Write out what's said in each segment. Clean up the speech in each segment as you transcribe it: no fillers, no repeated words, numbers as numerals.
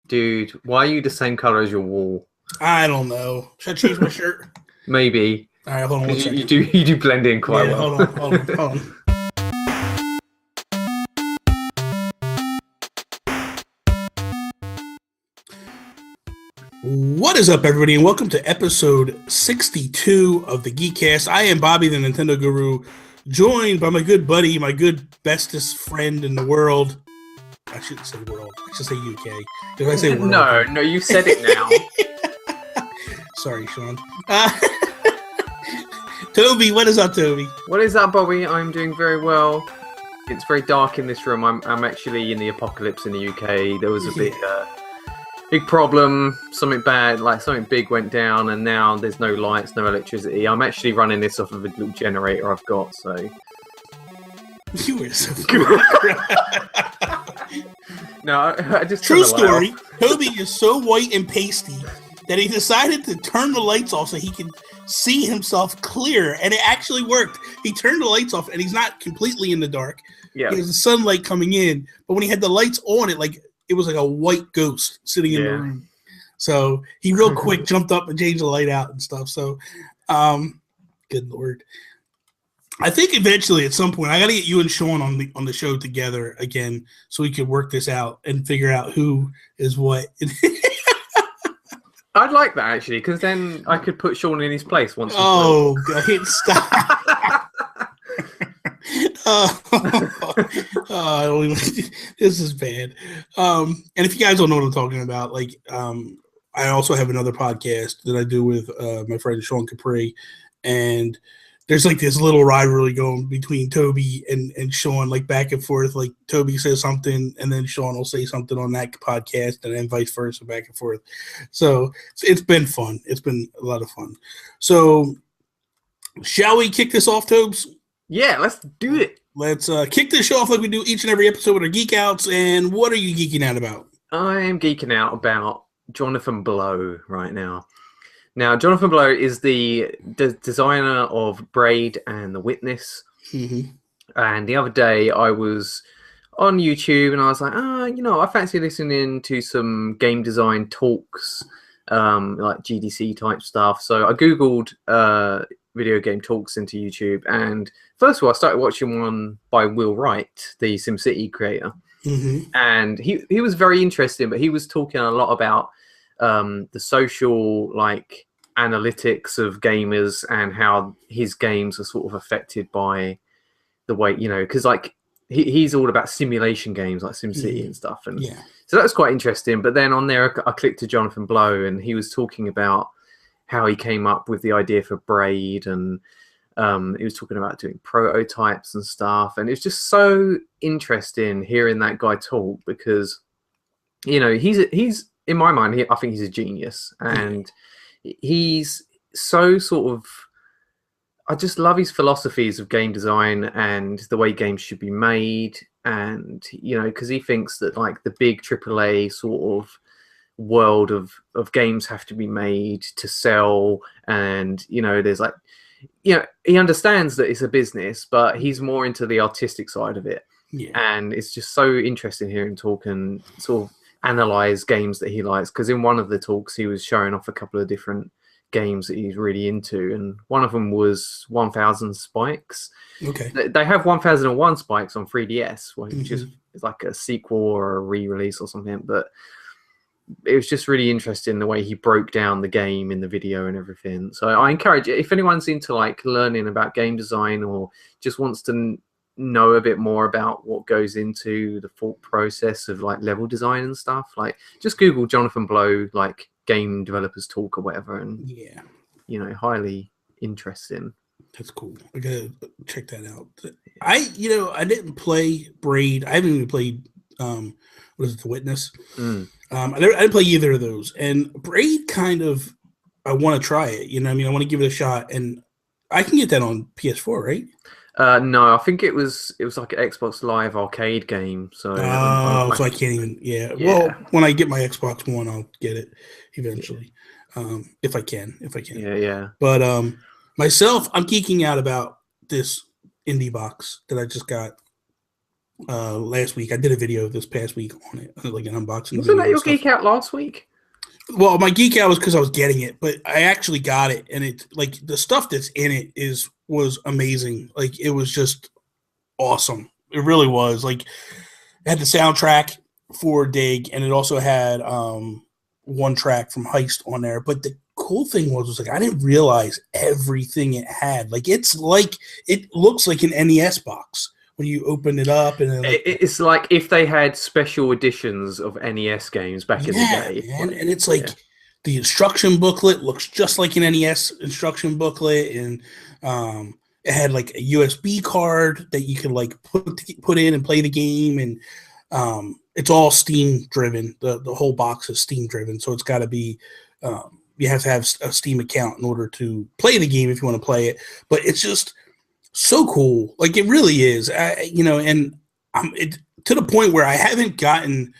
Dude, why are you the same color as your wall? I don't know. Should I change my shirt? Maybe. All right, hold on one second. You do blend in quite well. Hold on. What is up, everybody, and welcome to episode 62 of the Geek Cast. I am Bobby, the Nintendo Guru, joined by my good buddy, my good bestest friend in the world. I shouldn't say world. I should say UK. Did I say world? No, you said it now. Sorry, Sean. Toby, what is up, Toby? What is up, Bobby? I'm doing very well. It's very dark in this room. I'm actually in the apocalypse in the UK. There was a big problem. Something bad, like something big went down, and now there's no lights, no electricity. I'm actually running this off of a little generator I've got, so... You were so No, I just... True story, Toby is so white and pasty that he decided to turn the lights off so he can see himself clear, and it actually worked. He turned the lights off, and he's not completely in the dark. Yeah. There's the sunlight coming in, but when he had the lights on, it was like a white ghost sitting in the room. So he real quick jumped up and changed the light out and stuff. So, good Lord. I think eventually at some point I got to get you and Sean on the show together again so we could work this out and figure out who is what. I'd like that actually, because then I could put Sean in his place once. Oh, God, stop. This is bad. And if you guys don't know what I'm talking about, I also have another podcast that I do with my friend Sean Capri, and there's this little rivalry going between Toby and Sean, back and forth. Toby says something, and then Sean will say something on that podcast, and then vice versa, back and forth. So it's been fun. It's been a lot of fun. So shall we kick this off, Tobes? Yeah, let's do it. Let's kick this show off like we do each and every episode with our Geek Outs. And what are you geeking out about? I am geeking out about Jonathan Blow right now. Now, Jonathan Blow is the designer of Braid and The Witness. Mm-hmm. And the other day I was on YouTube and I was like, I fancy listening to some game design talks, like GDC type stuff. So I Googled video game talks into YouTube, and first of all I started watching one by Will Wright, the SimCity creator. Mm-hmm. And he was very interesting, but he was talking a lot about the social analytics of gamers and how his games are sort of affected by the way, because he's all about simulation games like SimCity and stuff, and so that's quite interesting. But then on there I clicked to Jonathan Blow, and he was talking about how he came up with the idea for Braid, and he was talking about doing prototypes and stuff, and it's just so interesting hearing that guy talk, because he's in my mind, I think he's a genius, and he's so sort of, I just love his philosophies of game design and the way games should be made, and because he thinks that the big AAA sort of world of games have to be made to sell, and there's he understands that it's a business, but he's more into the artistic side of it. And it's just so interesting hearing him talk and sort of analyze games that he likes, because in one of the talks he was showing off a couple of different games that he's really into, and one of them was 1000 Spikes. They have 1001 Spikes on 3DS, which is like a sequel or a re-release or something, but it was just really interesting the way he broke down the game in the video and everything. So I encourage it, if anyone's into learning about game design or just wants to know a bit more about what goes into the thought process of level design and stuff, just Google Jonathan Blow game developers talk or whatever, and highly interesting. That's cool. I gotta check that out. I didn't play Braid. I haven't even played what is it, The Witness? I didn't play either of those. And Braid I want to try it. I want to give it a shot. And I can get that on PS4, right? No, I think it was like an Xbox Live arcade game. So so I can't even. Yeah. Well, when I get my Xbox One, I'll get it eventually, if I can. Yeah. But myself, I'm geeking out about this indie box that I just got last week. I did a video this past week on it, like an unboxing. Wasn't that your Geek Out last week? Well, my Geek Out was because I was getting it, but I actually got it, and it like the stuff that's in it was amazing. Like it was just awesome. It really was. Like it had the soundtrack for Dig, and it also had one track from Heist on there. But the cool thing was like I didn't realize everything it had. Like it looks like an NES box when you open it up, and then, like, it's like if they had special editions of NES games back in the day. Man. And it's like the instruction booklet looks just like an NES instruction booklet, and it had like a USB card that you could like put in and play the game, and it's all Steam driven. The whole box is Steam driven, so it's got to be you have to have a Steam account in order to play the game if you want to play it. But it's just so cool, like it really is, and to the point where I haven't gotten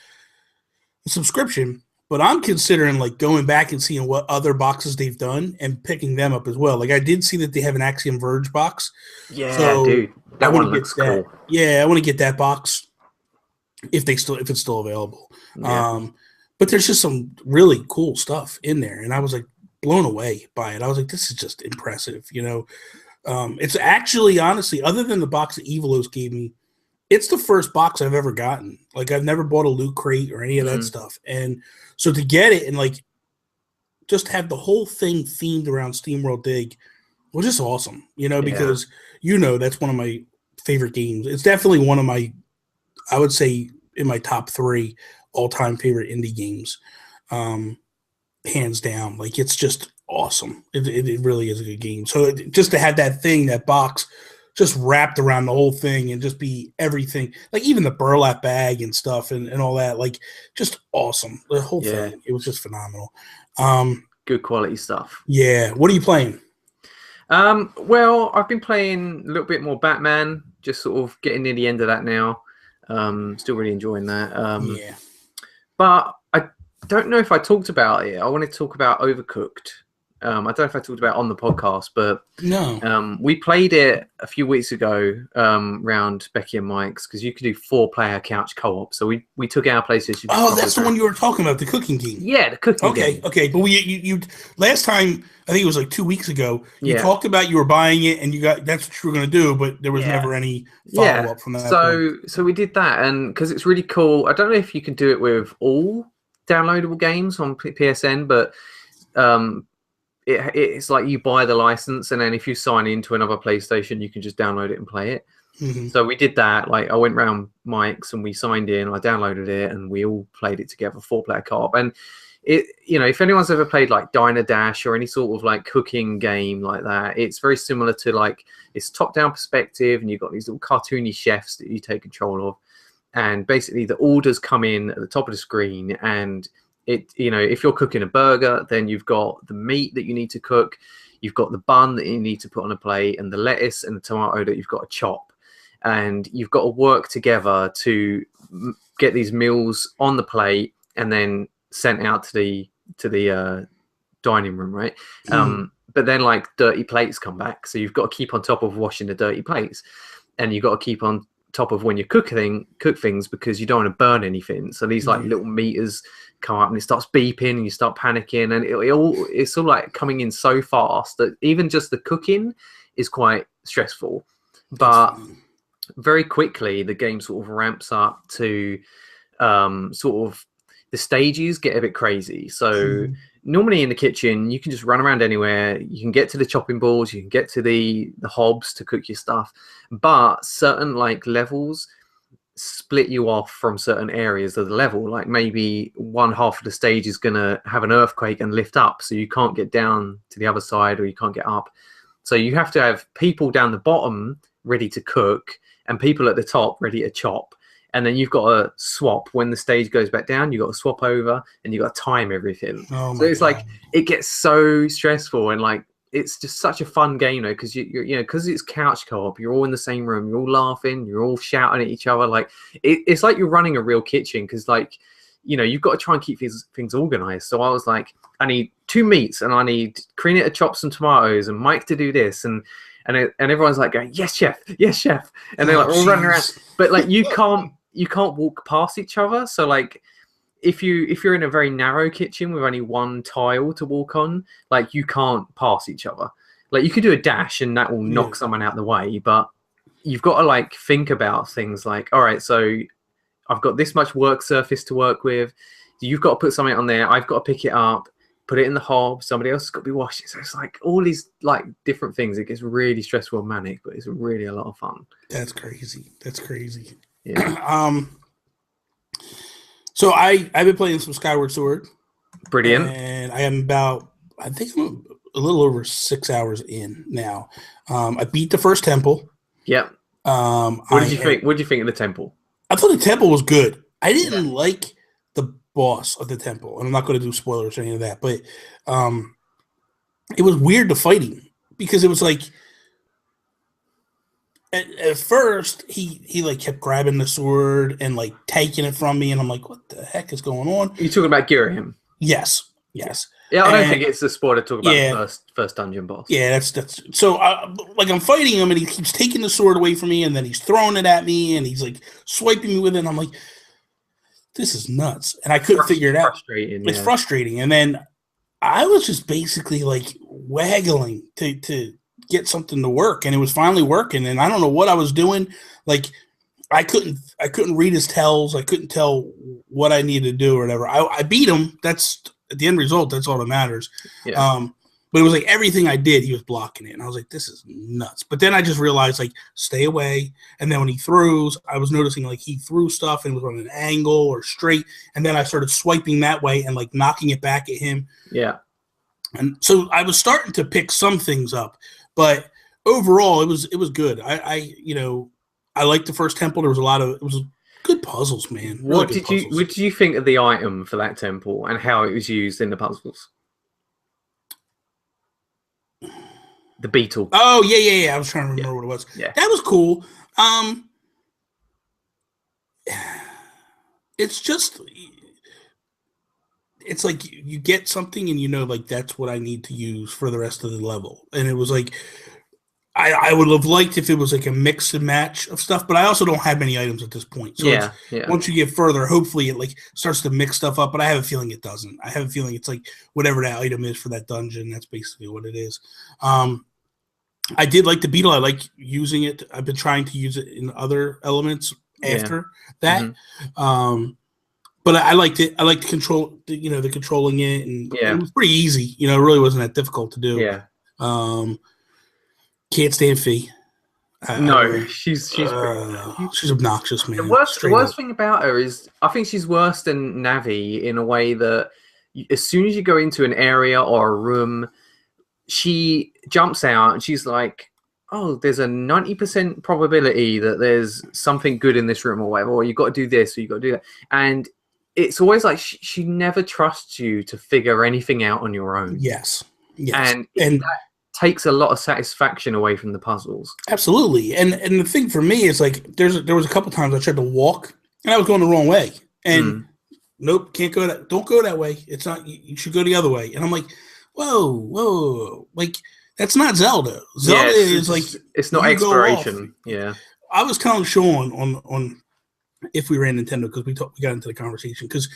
a subscription, but I'm considering like going back and seeing what other boxes they've done and picking them up as well. Like I did see that they have an Axiom Verge box. Yeah, so dude, that one looks cool. Yeah, I want to get that box if it's still available. Yeah. But there's just some really cool stuff in there, and I was like blown away by it. I was like, this is just impressive, It's actually, honestly, other than the box that Evilos gave me, it's the first box I've ever gotten. Like, I've never bought a Loot Crate or any of that stuff. And so to get it and, like, just have the whole thing themed around SteamWorld Dig was just awesome, because, that's one of my favorite games. It's definitely one of my, I would say, in my top 3 all-time favorite indie games, hands down. Like, it's just awesome. It really is a good game. So just to have that box just wrapped around the whole thing and just be everything, like even the burlap bag and stuff and all that, like just awesome. The whole thing, it was just phenomenal. Good quality stuff. Yeah. What are you playing? Well, I've been playing a little bit more Batman, just sort of getting near the end of that now. Still really enjoying that. But I don't know if I talked about it. I want to talk about Overcooked. I don't know if I talked about it on the podcast, but no. We played it a few weeks ago round Becky and Mike's because you could do 4-player couch co-op. So we took our PlayStation. Oh, that's the one you were talking about, the cooking game. Yeah, the cooking game. Okay. But you last time, I think it was like 2 weeks ago, you talked about you were buying it and that's what you were going to do, but there was never any follow-up from that. So we did that, and because it's really cool. I don't know if you can do it with all downloadable games on PSN, but it's like you buy the license, and then if you sign into another PlayStation, you can just download it and play it. Mm-hmm. So we did that. Like I went round Mike's and we signed in. I downloaded it and we all played it together, 4-player co-op. And it, if anyone's ever played like Diner Dash or any sort of like cooking game like that, it's very similar to like it's top-down perspective, and you've got these little cartoony chefs that you take control of, and basically the orders come in at the top of the screen, and if you're cooking a burger, then you've got the meat that you need to cook, you've got the bun that you need to put on a plate, and the lettuce and the tomato that you've got to chop, and you've got to work together to get these meals on the plate and then sent out to the dining room, right? But then like dirty plates come back, so you've got to keep on top of washing the dirty plates, and you've got to keep on top of when you cook things because you don't want to burn anything. So these like little meters come up and it starts beeping and you start panicking, and it's all like coming in so fast that even just the cooking is quite stressful. But very quickly the game sort of ramps up to sort of the stages get a bit crazy. So normally in the kitchen you can just run around anywhere, you can get to the chopping boards, you can get to the hobs to cook your stuff, but certain like levels split you off from certain areas of the level. Like maybe one half of the stage is gonna have an earthquake and lift up, so you can't get down to the other side, or you can't get up. So you have to have people down the bottom ready to cook and people at the top ready to chop, and then you've got to swap when the stage goes back down. You've got to swap over, and you've got to time everything. So it's like it gets so stressful, and like it's just such a fun game though, because because it's couch co-op, you're all in the same room, you're all laughing, you're all shouting at each other. Like it's like you're running a real kitchen, because like you've got to try and keep things organized. So I was like, I need 2 meats, and I need Karina to chop some tomatoes, and Mike to do this, and and everyone's like going, yes, chef, and they're like all running around. But like you can't walk past each other. So like if you're in a very narrow kitchen with only one tile to walk on, like you can't pass each other. Like you can do a dash and that will knock someone out the way, but you've got to like think about things like, all right, so I've got this much work surface to work with. You've got to put something on there. I've got to pick it up, put it in the hob. Somebody else has got to be washing. So it's like all these like different things. It gets really stressful and manic, but it's really a lot of fun. That's crazy. Yeah. So I've been playing some Skyward Sword. Brilliant. And I am I think I'm a little over 6 hours in now. I beat the first temple. Yep. What did you think? What did you think of the temple? I thought the temple was good. I didn't like the boss of the temple, and I'm not going to do spoilers or any of that, but it was weird to fight him because it was like at first he like kept grabbing the sword and like taking it from me, and I'm like, what the heck is going on? You're talking about Girahim? Yes. Yeah, I don't think it's the spoiler to talk about the first dungeon boss. Yeah, that's so. Like I'm fighting him, and he keeps taking the sword away from me, and then he's throwing it at me, and he's like swiping me with it. And I'm like, this is nuts, and I couldn't figure it out. It's frustrating, and then I was just basically like waggling to get something to work, and it was finally working. And I don't know what I was doing. Like I couldn't read his tells. I couldn't tell what I needed to do or whatever. I beat him. That's at the end result, that's all that matters. Yeah. But it was like everything I did, he was blocking it. And I was like, this is nuts. But then I just realized, like, stay away. And then when he throws, I was noticing, like, he threw stuff and it was on an angle or straight. And then I started swiping that way and, like, knocking it back at him. Yeah. And so I was starting to pick some things up. But overall, it was good. I liked the first temple. There was it was good puzzles, man. Really what did you think of the item for that temple and how it was used in the puzzles? The beetle. Oh yeah. I was trying to remember what it was. Yeah, that was cool. It's just, it's like you get something and you know, like that's what I need to use for the rest of the level. And it was like, I would have liked if it was like a mix and match of stuff, but I also don't have many items at this point. So once you get further, hopefully it like starts to mix stuff up, but I have a feeling it doesn't. I have a feeling it's like whatever that item is for that dungeon, that's basically what it is. I did like the beetle. I like using it. I've been trying to use it in other elements after that. Mm-hmm. But I liked it. I liked the control, the controlling it, and it was pretty easy. It really wasn't that difficult to do. Yeah. Can't stand Fee. No, she's obnoxious, man. The worst thing about her is I think she's worse than Navi in a way that as soon as you go into an area or a room, she jumps out and she's like, oh, there's a 90% probability that there's something good in this room or whatever, or you've got to do this or you've got to do that. And it's always like she never trusts you to figure anything out on your own. Yes. And that takes a lot of satisfaction away from the puzzles. Absolutely. And the thing for me is like there was a couple times I tried to walk and I was going the wrong way. And nope, can't go that. Don't go that way. It's not. You should go the other way. And I'm like, whoa, like that's not Zelda. Zelda is like it's not exploration. Yeah. I was telling Sean on if we ran Nintendo because we got into the conversation because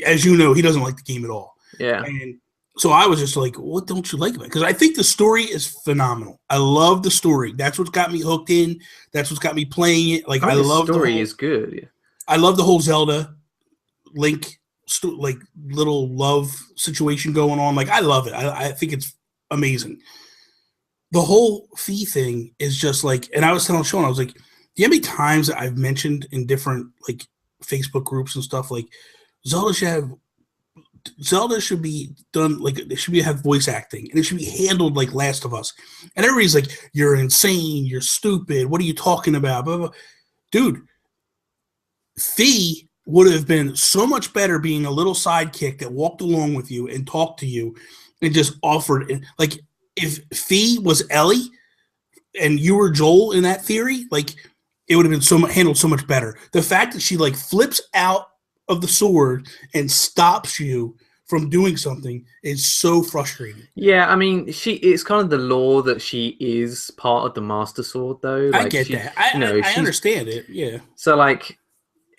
as you know he doesn't like the game at all. Yeah. And so I was just like, what don't you like about it? Because I think the story is phenomenal. I love the story. That's what's got me hooked in. That's what's got me playing it. Like I love the story is good. Yeah. I love the whole Zelda Link like little love situation going on. Like I love it. I think it's amazing. The whole Fee thing is just like, and I was telling Sean, I was like, do you know how many times that I've mentioned in different like Facebook groups and stuff like Zelda should be done like it should have voice acting and it should be handled like Last of Us. And everybody's like, you're insane, you're stupid, what are you talking about? Blah, blah, blah. Dude, Fee would have been so much better being a little sidekick that walked along with you and talked to you and just offered. Like if Fee was Ellie and you were Joel in that theory, like it would have been handled so much better. The fact that she like flips out of the sword and stops you from doing something is so frustrating. Yeah, I mean, it's kind of the law that she is part of the Master Sword, though. I get that. I understand it. Yeah. So, like,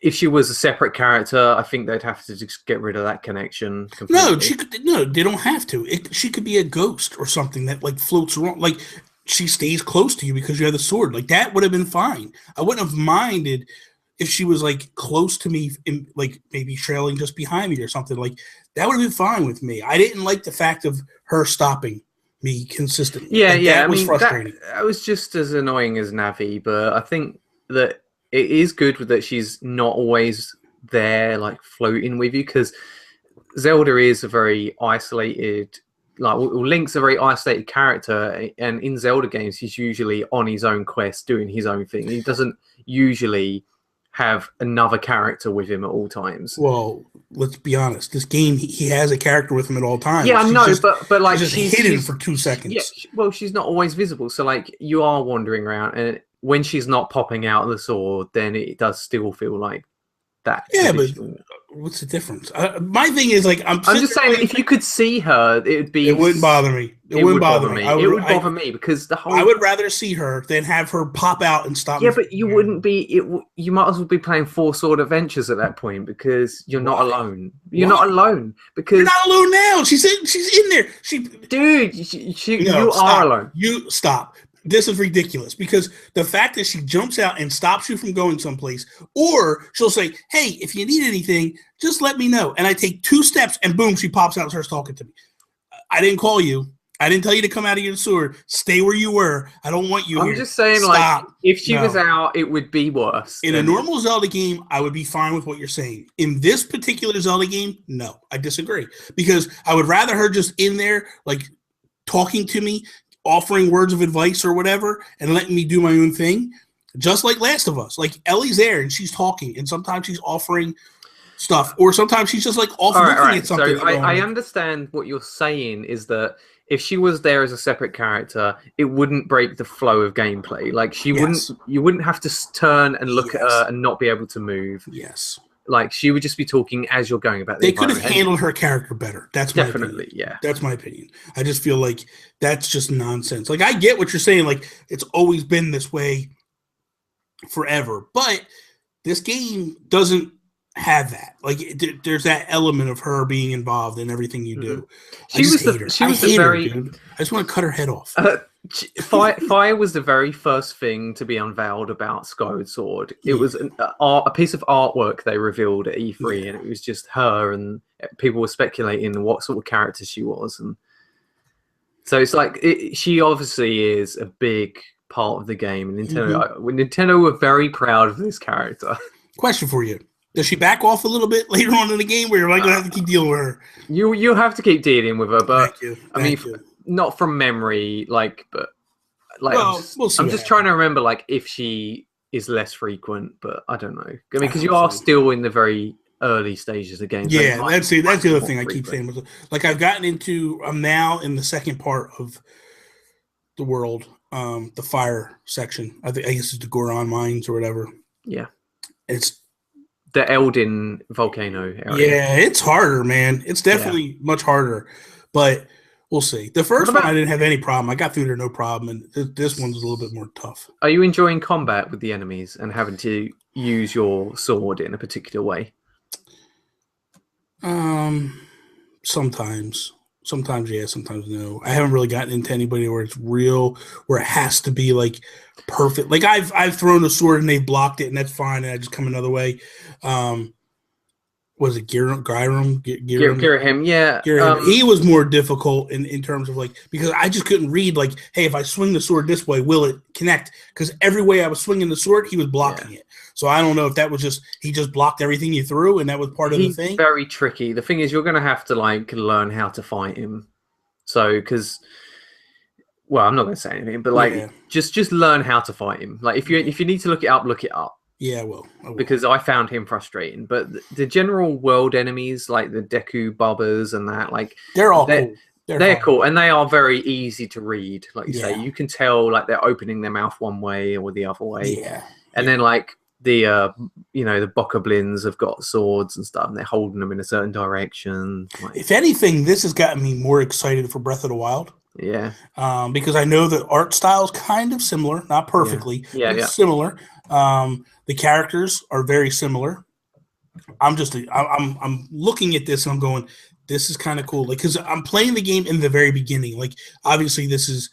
if she was a separate character, I think they'd have to just get rid of that connection completely. No, they don't have to. She could be a ghost or something that like floats around. Like she stays close to you because you have the sword. Like that would have been fine. I wouldn't have minded if she was like close to me, like maybe trailing just behind me or something. Like that would have been fine with me. I didn't like the fact of her stopping me consistently. Yeah, like, yeah. That was frustrating. That was just as annoying as Navi, but I think that it is good that she's not always there, like floating with you, because Zelda is a very isolated, like Link's a very isolated character, and in Zelda games, he's usually on his own quest, doing his own thing. He doesn't usually have another character with him at all times. Well, let's be honest. This game, he has a character with him at all times. Yeah, I know, but like she's hidden for 2 seconds. Yeah, well, she's not always visible, so like you are wandering around, and when she's not popping out of the sword, then it does still feel like that. Yeah, but what's the difference? My thing is like I'm just saying, if you could see her, it wouldn't bother me. It wouldn't bother me. It would bother me because I would rather see her than have her pop out and stop. Yeah, but you wouldn't be. You might as well be playing 4 Sword Adventures at that point because you're not alone. You're not alone because you're not alone now. She's in there. You are alone. You stop. This is ridiculous because the fact that she jumps out and stops you from going someplace, or she'll say, "Hey, if you need anything, just let me know." And I take 2 steps, and boom, she pops out and starts talking to me. I didn't call you. I didn't tell you to come out of your sword. Stay where you were. I don't want you here. I'm just saying, stop. Like, if she was out, it would be worse. In a normal Zelda game, I would be fine with what you're saying. In this particular Zelda game, no, I disagree because I would rather her just in there, like talking to me, offering words of advice or whatever, and letting me do my own thing, just like Last of Us. Like Ellie's there and she's talking, and sometimes she's offering stuff, or sometimes she's just like looking at something. So I understand what you're saying is that if she was there as a separate character, it wouldn't break the flow of gameplay. Like you wouldn't have to turn and look at her and not be able to move. Yes. Like she would just be talking as you're going about. They could have handled her character better. That's definitely, yeah. That's my opinion. I just feel like that's just nonsense. Like I get what you're saying. Like it's always been this way forever, but this game doesn't have that. Like there's that element of her being involved in everything you do. She was the very. Dude. I just want to cut her head off. Fire was the very first thing to be unveiled about Skyward Sword. It was a piece of artwork they revealed at E3, and it was just her, and people were speculating what sort of character she was, and so it's like she obviously is a big part of the game. And Nintendo were very proud of this character. Question for you: does she back off a little bit later on in the game, where you're like gonna have to keep dealing with her? You have to keep dealing with her, but Thank you. Not from memory, but well, I'm just trying to remember, like, if she is less frequent, but I don't know. I mean, because you are still in the very early stages of games. Yeah, that's the other thing I keep saying. Like, I'm now in the second part of the world, the fire section. I guess it's the Goron mines or whatever. Yeah. It's the Eldin volcano area. Yeah, it's harder, man. It's definitely much harder, but we'll see. The first one I didn't have any problem. I got through there no problem, and this one's a little bit more tough. Are you enjoying combat with the enemies and having to use your sword in a particular way? Sometimes yes, sometimes no. I haven't really gotten into anybody where it has to be like perfect. Like I've thrown a sword and they've blocked it, and that's fine, and I just come another way. Was it Gyram? Yeah. Gyram. He was more difficult in terms of like, because I just couldn't read like, hey, if I swing the sword this way, will it connect? Because every way I was swinging the sword, he was blocking it. So I don't know if that was just, he just blocked everything you threw, and that was part of the thing. He's very tricky. The thing is, you're going to have to like learn how to fight him. So, because, well, I'm not going to say anything, but like, just learn how to fight him. Like, if you need to look it up, look it up. Yeah, I will. Because I found him frustrating. But the general world enemies, like the Deku Bubbas and that, like they're all cool. They're cool, and they are very easy to read. Like you say, you can tell like they're opening their mouth one way or the other way. Yeah. And then like you know, the bokoblins have got swords and stuff, and they're holding them in a certain direction. Like, if anything, this has gotten me more excited for Breath of the Wild. Yeah. Because I know the art style is kind of similar, not perfectly, but it's similar. The characters are very similar. I'm looking at this and I'm going, this is kind of cool. Like, because I'm playing the game in the very beginning. Like, obviously, this is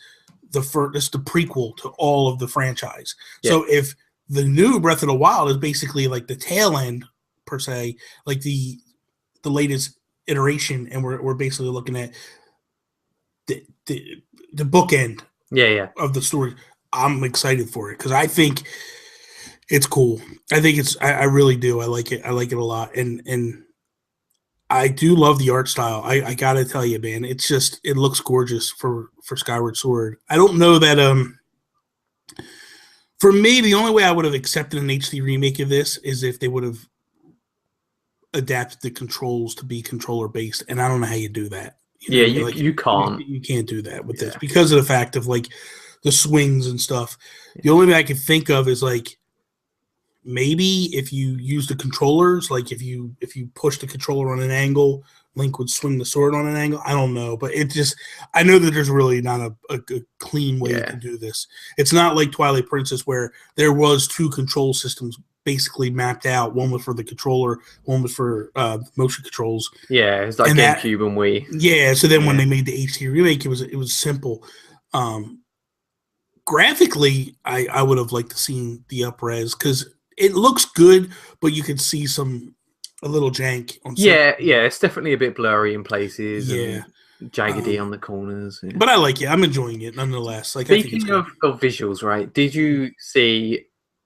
the prequel to all of the franchise. Yeah. So if the new Breath of the Wild is basically like the tail end per se, like the latest iteration, and we're basically looking at the bookend of the story. I'm excited for it because I think it's cool. I really do. I like it. I like it a lot. And I do love the art style. I gotta tell you, man, it looks gorgeous for Skyward Sword. I don't know that for me, the only way I would have accepted an HD remake of this is if they would have adapted the controls to be controller based, and I don't know how you do that. You can't. You can't do that with this because of the fact of like the swings and stuff. The only thing I can think of is like maybe if you use the controllers, like if you push the controller on an angle, Link would swing the sword on an angle. I don't know, but I know that there's really not a clean way to do this. It's not like Twilight Princess where there was two control systems basically mapped out. One was for the controller, one was for motion controls. Yeah, it's like GameCube and Wii. Yeah, so then when they made the HD remake, it was simple. Graphically, I would have liked to see the up-res because it looks good, but you can see a little jank on it's definitely a bit blurry in places. And jaggedy on the corners. Yeah. But I like it. I'm enjoying it nonetheless. Like, speaking of visuals, right? Did you see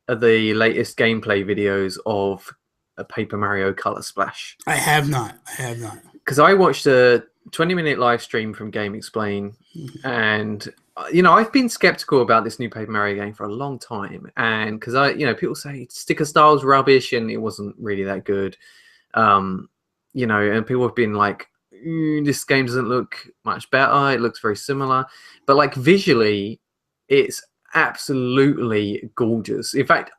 the latest gameplay videos of a Paper Mario Color Splash? I have not. Because I watched a 20-minute live stream from Game Explain, and I've been skeptical about this new Paper Mario game for a long time, and because people say sticker style's rubbish and it wasn't really that good, and people have been like, this game doesn't look much better. It looks very similar, but like visually, it's absolutely gorgeous. In fact,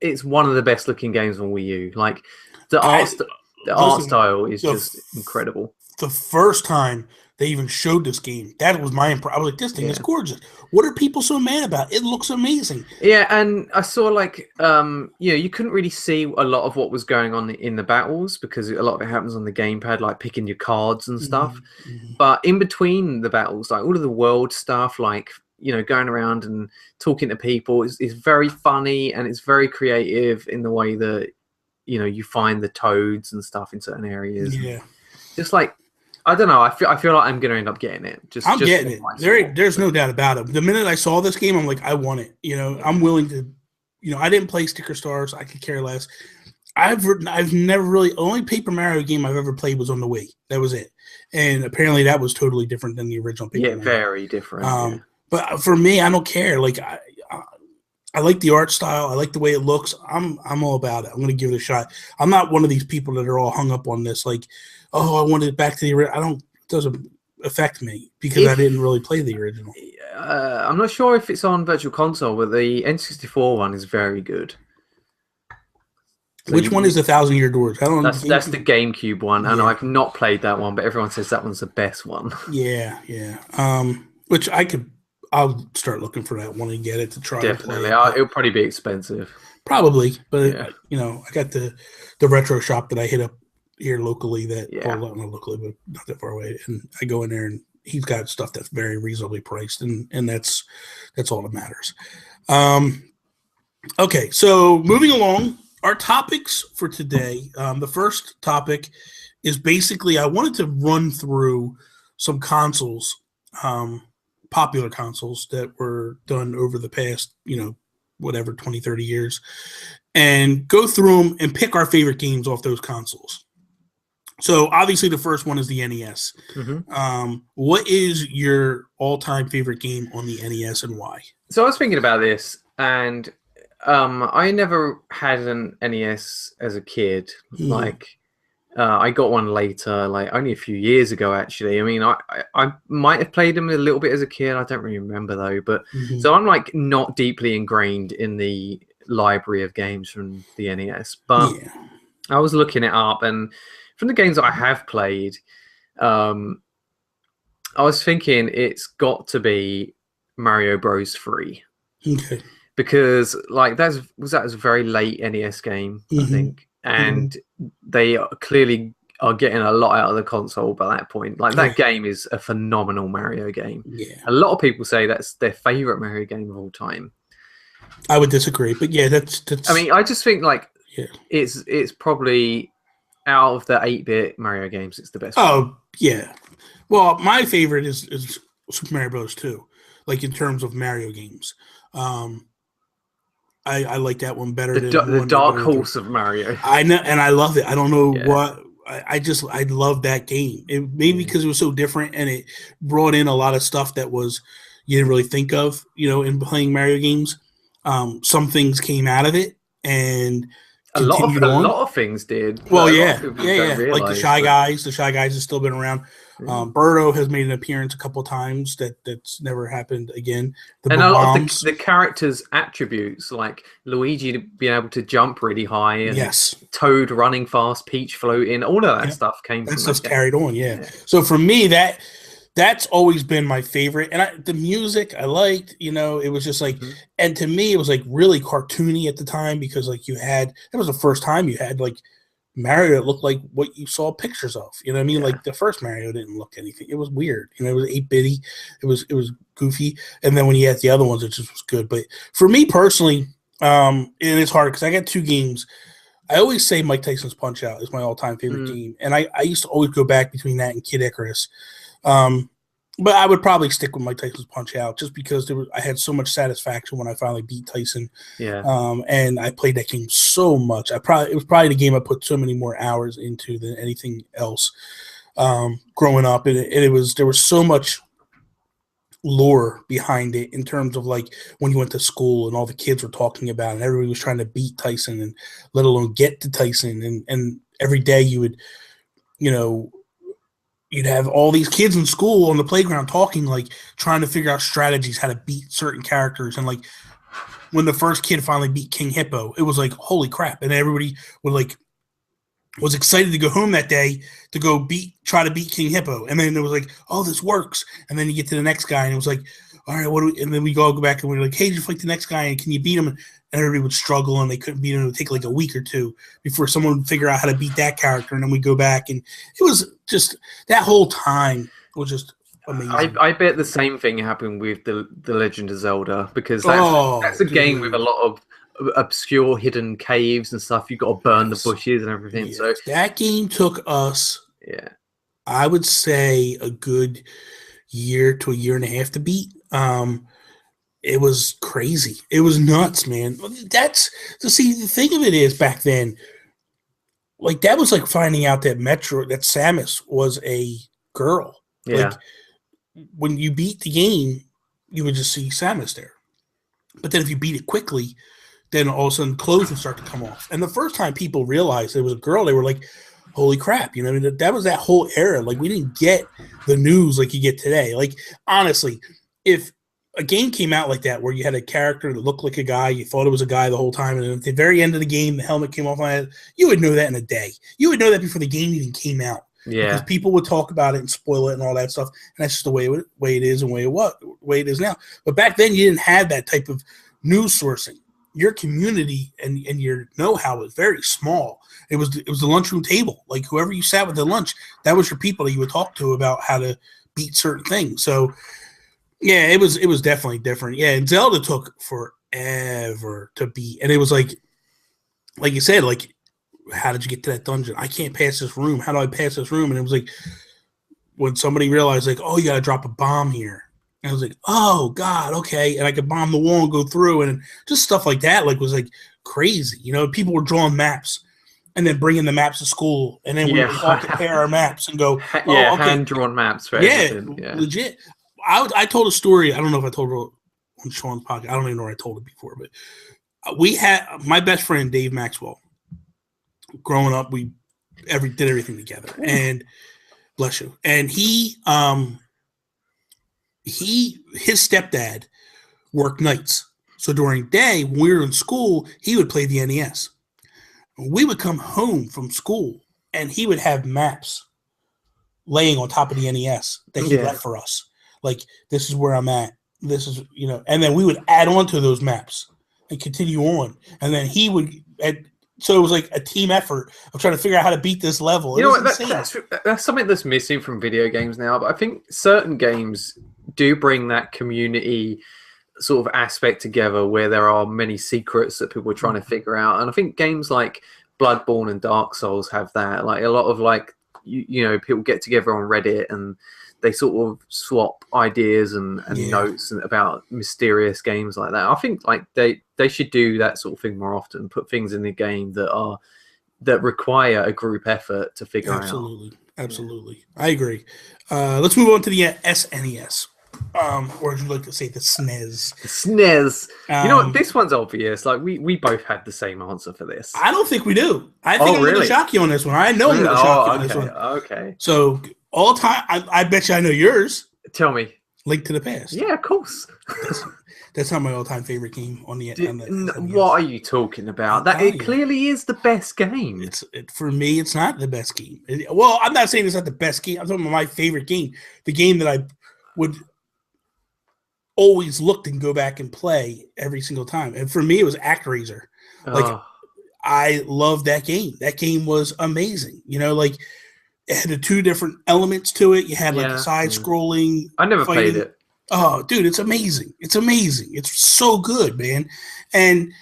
it's one of the best looking games on Wii U. Like the art style is just incredible. The first time they even showed this game, that was my impression. I was like, this thing is gorgeous. What are people so mad about? It looks amazing. Yeah, and I saw like you couldn't really see a lot of what was going on in the battles because a lot of it happens on the gamepad, like picking your cards and stuff. But in between the battles, like all of the world stuff, like going around and talking to people is very funny, and it's very creative in the way that you find the toads and stuff in certain areas. Yeah, just like, I don't know. I feel like I'm going to end up getting it. I'm getting it. There's no doubt about it. The minute I saw this game, I'm like, I want it. I'm willing to. I didn't play Sticker Stars. I could care less. I've never really, only Paper Mario game I've ever played was on the Wii. That was it. And apparently that was totally different than the original Paper Mario. Very different. But for me, I don't care. Like I like the art style. I like the way it looks. I'm all about it. I'm going to give it a shot. I'm not one of these people that are all hung up on this. Like, oh, I want it back to the original. It doesn't affect me because I didn't really play the original. I'm not sure if it's on Virtual Console, but the N64 one is very good. So which one is the 1,000-Year Door? That's the GameCube one, and I've not played that one, but everyone says that one's the best one. Yeah. Which I'll start looking for that one and get it to try. Definitely. It'll probably be expensive. Probably, but I got the retro shop that I hit up here locally not locally, but not that far away. And I go in there and he's got stuff that's very reasonably priced, and that's all that matters. Okay, so moving along, our topics for today. The first topic is basically I wanted to run through some consoles, popular consoles that were done over the past, 20, 30 years, and go through them and pick our favorite games off those consoles. So obviously the first one is the NES. What is your all-time favorite game on the NES and why? So I was thinking about this, and I never had an NES as a kid. I got one later, like only a few years ago, actually. I mean, I might have played them a little bit as a kid. I don't really remember though. But so I'm like not deeply ingrained in the library of games from the NES. But I was looking it up, and from the games that I have played, I was thinking it's got to be Mario Bros. 3. Okay. Because like that was a very late NES game, I think, and they clearly are getting a lot out of the console by that point. Like that game is a phenomenal Mario game. Yeah. A lot of people say that's their favorite Mario game of all time. I would disagree, but yeah, that's. I mean, I just think like it's probably out of the 8-bit Mario games, it's the best. Oh yeah. Well, my favorite is Super Mario Bros. 2, like in terms of Mario games. I like that one better than the dark horse of Mario. I know, and I love it. I don't know what I love that game. Maybe because it was so different and it brought in a lot of stuff that was you didn't really think of, in playing Mario games. Some things came out of it and a lot of things did. Well, yeah. Like the Shy Guys. The Shy Guys has still been around. Birdo has made an appearance a couple of times. That's never happened again. And a lot of the characters' attributes, like Luigi being able to jump really high, and Toad running fast, Peach floating, all of that stuff came. That stuff's carried on. Yeah. So for me, that's always been my favorite. And the music I liked. It was just like, and to me, it was like really cartoony at the time because like it was the first time you had like Mario that looked like what you saw pictures of. You know what I mean? Like the first Mario didn't look anything. It was weird. It was 8-bitty. It was goofy. And then when you had the other ones, it just was good. But for me personally, and it's hard because I got 2 games. I always say Mike Tyson's Punch-Out is my all-time favorite game. And I used to always go back between that and Kid Icarus. But I would probably stick with Mike Tyson's Punch-Out just because I had so much satisfaction when I finally beat Tyson. Yeah. And I played that game so much. It was probably the game I put so many more hours into than anything else growing up. And there was so much lore behind it in terms of like when you went to school and all the kids were talking about it and everybody was trying to beat Tyson and let alone get to Tyson. And every day you would, you'd have all these kids in school on the playground talking, like trying to figure out strategies, how to beat certain characters. And like when the first kid finally beat King Hippo, it was like, holy crap. And everybody was excited to go home that day to go try to beat King Hippo. And then it was like, oh, this works. And then you get to the next guy and it was like, all right, and then we go back and we're like, hey, did you fight the next guy? And can you beat him? And everybody would struggle and they couldn't beat him. It would take like a week or 2 before someone would figure out how to beat that character. And then we go back and it was just that whole time was just amazing. I bet the same thing happened with the Legend of Zelda because that's a game with a lot of obscure hidden caves and stuff. You've got to burn the bushes and everything. Yes. So that game took us, I would say, a good year to a year and a half to beat. It was crazy. It was nuts, man. The thing of it is back then, like that was like finding out that Samus was a girl. Yeah. Like when you beat the game, you would just see Samus there. But then if you beat it quickly, then all of a sudden clothes would start to come off. And the first time people realized it was a girl, they were like, holy crap. That was that whole era. Like we didn't get the news like you get today. Like honestly, if a game came out like that where you had a character that looked like a guy, you thought it was a guy the whole time, and at the very end of the game, the helmet came off on it, you would know that in a day. You would know that before the game even came out. Yeah. Because people would talk about it and spoil it and all that stuff. And that's just the way it is and the way it is now. But back then, you didn't have that type of news sourcing. Your community and your know-how was very small. It was the lunchroom table. Like whoever you sat with at lunch, that was your people that you would talk to about how to beat certain things. So yeah, it was definitely different. Yeah, and Zelda took forever to beat. And it was like you said, like, how did you get to that dungeon? I can't pass this room. How do I pass this room? And it was like when somebody realized, like, oh, you got to drop a bomb here. And I was like, oh, God, okay. And I could bomb the wall and go through. And just stuff like that, like, was like crazy. People were drawing maps and then bringing the maps to school. And then we would all compare our maps and go, okay. Hand-drawn maps for everything. Yeah, legit. I told a story. I don't know if I told it on Sean's podcast. I don't even know where I told it before, but we had my best friend, Dave Maxwell. Growing up, we did everything together, and bless you. And his stepdad worked nights, So during day, when we were in school, he would play the NES. We would come home from school, and he would have maps laying on top of the NES that he left for us. Like, this is where I'm at. This is, and then we would add on to those maps and continue on. And then he would, so it was like a team effort of trying to figure out how to beat this level. You know what? That's something that's missing from video games now. But I think certain games do bring that community sort of aspect together where there are many secrets that people are trying to figure out. And I think games like Bloodborne and Dark Souls have that. Like a lot of people get together on Reddit and they sort of swap ideas and notes about mysterious games like that. I think like they should do that sort of thing more often. Put things in the game that require a group effort to figure out. Absolutely, I agree. Let's move on to the SNES. Or would you like to say the SNES? The SNES. You know what? This one's obvious. Like we both had the same answer for this. I don't think we do. I think I'm going to shock you on this one. I know I'm going to shock you on this one. Okay. So all time, I bet you I know yours. Tell me. Link to the Past. Yeah, of course. That's not my all-time favorite game on the. What are you talking about? It clearly is the best game. For me, it's not the best game. Well, I'm not saying it's not the best game. I'm talking about my favorite game. The game that I would always look and go back and play every single time. And for me, it was ActRaiser. Like, I love that game. That game was amazing. Like, it had the two different elements to it. You had like the side-scrolling. I never played it. Oh, dude, it's amazing. It's amazing. It's so good, man. And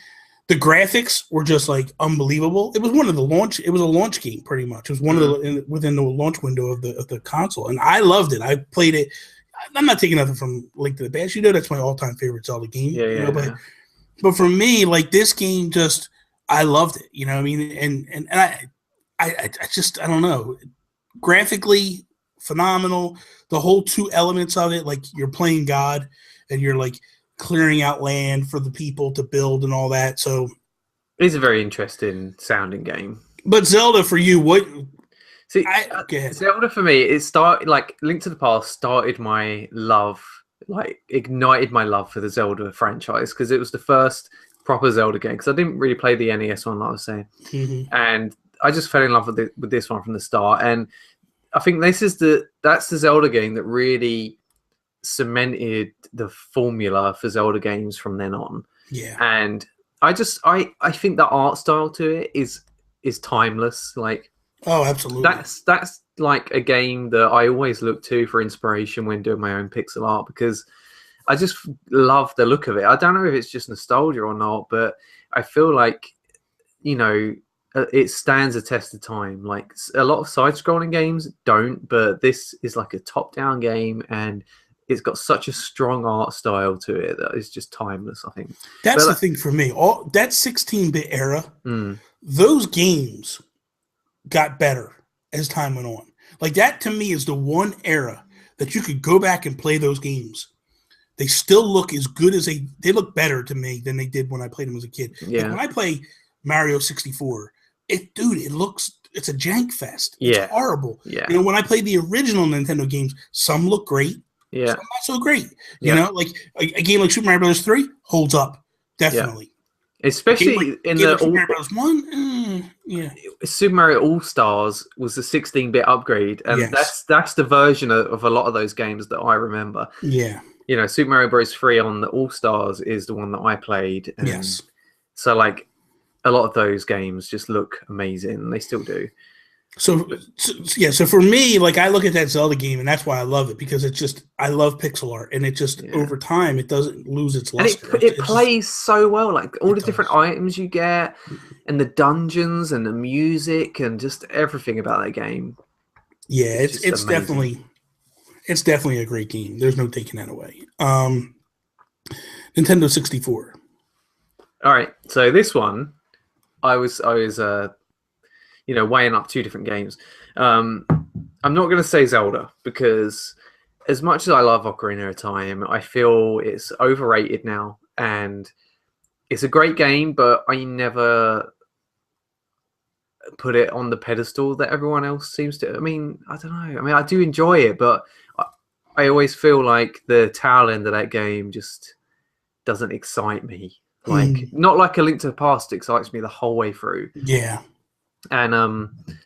the graphics were just like unbelievable. It was It was a launch game, pretty much. It was one of the within the launch window of the console, and I loved it. I played it. I'm not taking nothing from Link to the Past. That's my all-time favorite Zelda game. But for me, like this game, I loved it. You know what I mean? And I don't know. Graphically phenomenal. The whole two elements of it, like you're playing God and you're like clearing out land for the people to build and all that. So it's a very interesting sounding game. But Zelda for you, what? See, Zelda for me, it started like Link to the Past started my love, like ignited my love for the Zelda franchise because it was the first proper Zelda game. Because I didn't really play the NES one, like I was saying, and I just fell in love with this one from the start. And I think that's the Zelda game that really cemented the formula for Zelda games from then on. Yeah, and I think the art style to it is timeless. Like. Oh, absolutely. That's like a game that I always look to for inspiration when doing my own pixel art because I just love the look of it. I don't know if it's just nostalgia or not, but I feel like, it stands a test of time. Like a lot of side-scrolling games don't, but this is like a top-down game and it's got such a strong art style to it that is just timeless, I think. That's the thing for me. That 16-bit era, those games got better as time went on. Like that to me is the one era that you could go back and play those games. They still look as good as they look better to me than they did when I played them as a kid. Yeah. Like when I play Mario 64, it's a jank fest. It's horrible. Yeah. When I play the original Nintendo games, some look great. Yeah. Some not so great. Like a game like Super Mario Bros. 3 holds up. Definitely. Yeah. Especially in the Super Mario Bros. 1, Super Mario All Stars was the 16-bit upgrade, and that's the version of a lot of those games that I remember. Yeah, Super Mario Bros. 3 on the All Stars is the one that I played. And so like a lot of those games just look amazing. They still do. So for me, like I look at that Zelda game, and that's why I love it because I love pixel art, and it just over time it doesn't lose its luster. And it plays so well, like all the different items you get, and the dungeons, and the music, and just everything about that game. Yeah, it's definitely a great game. There's no taking that away. Nintendo 64. All right, so this one, I was weighing up two different games. I'm not going to say Zelda because as much as I love Ocarina of Time, I feel it's overrated now. And it's a great game, but I never put it on the pedestal that everyone else seems to. I mean, I don't know. I mean, I do enjoy it, but I always feel like the tail end of that game just doesn't excite me. Like not like A Link to the Past excites me the whole way through. Yeah. And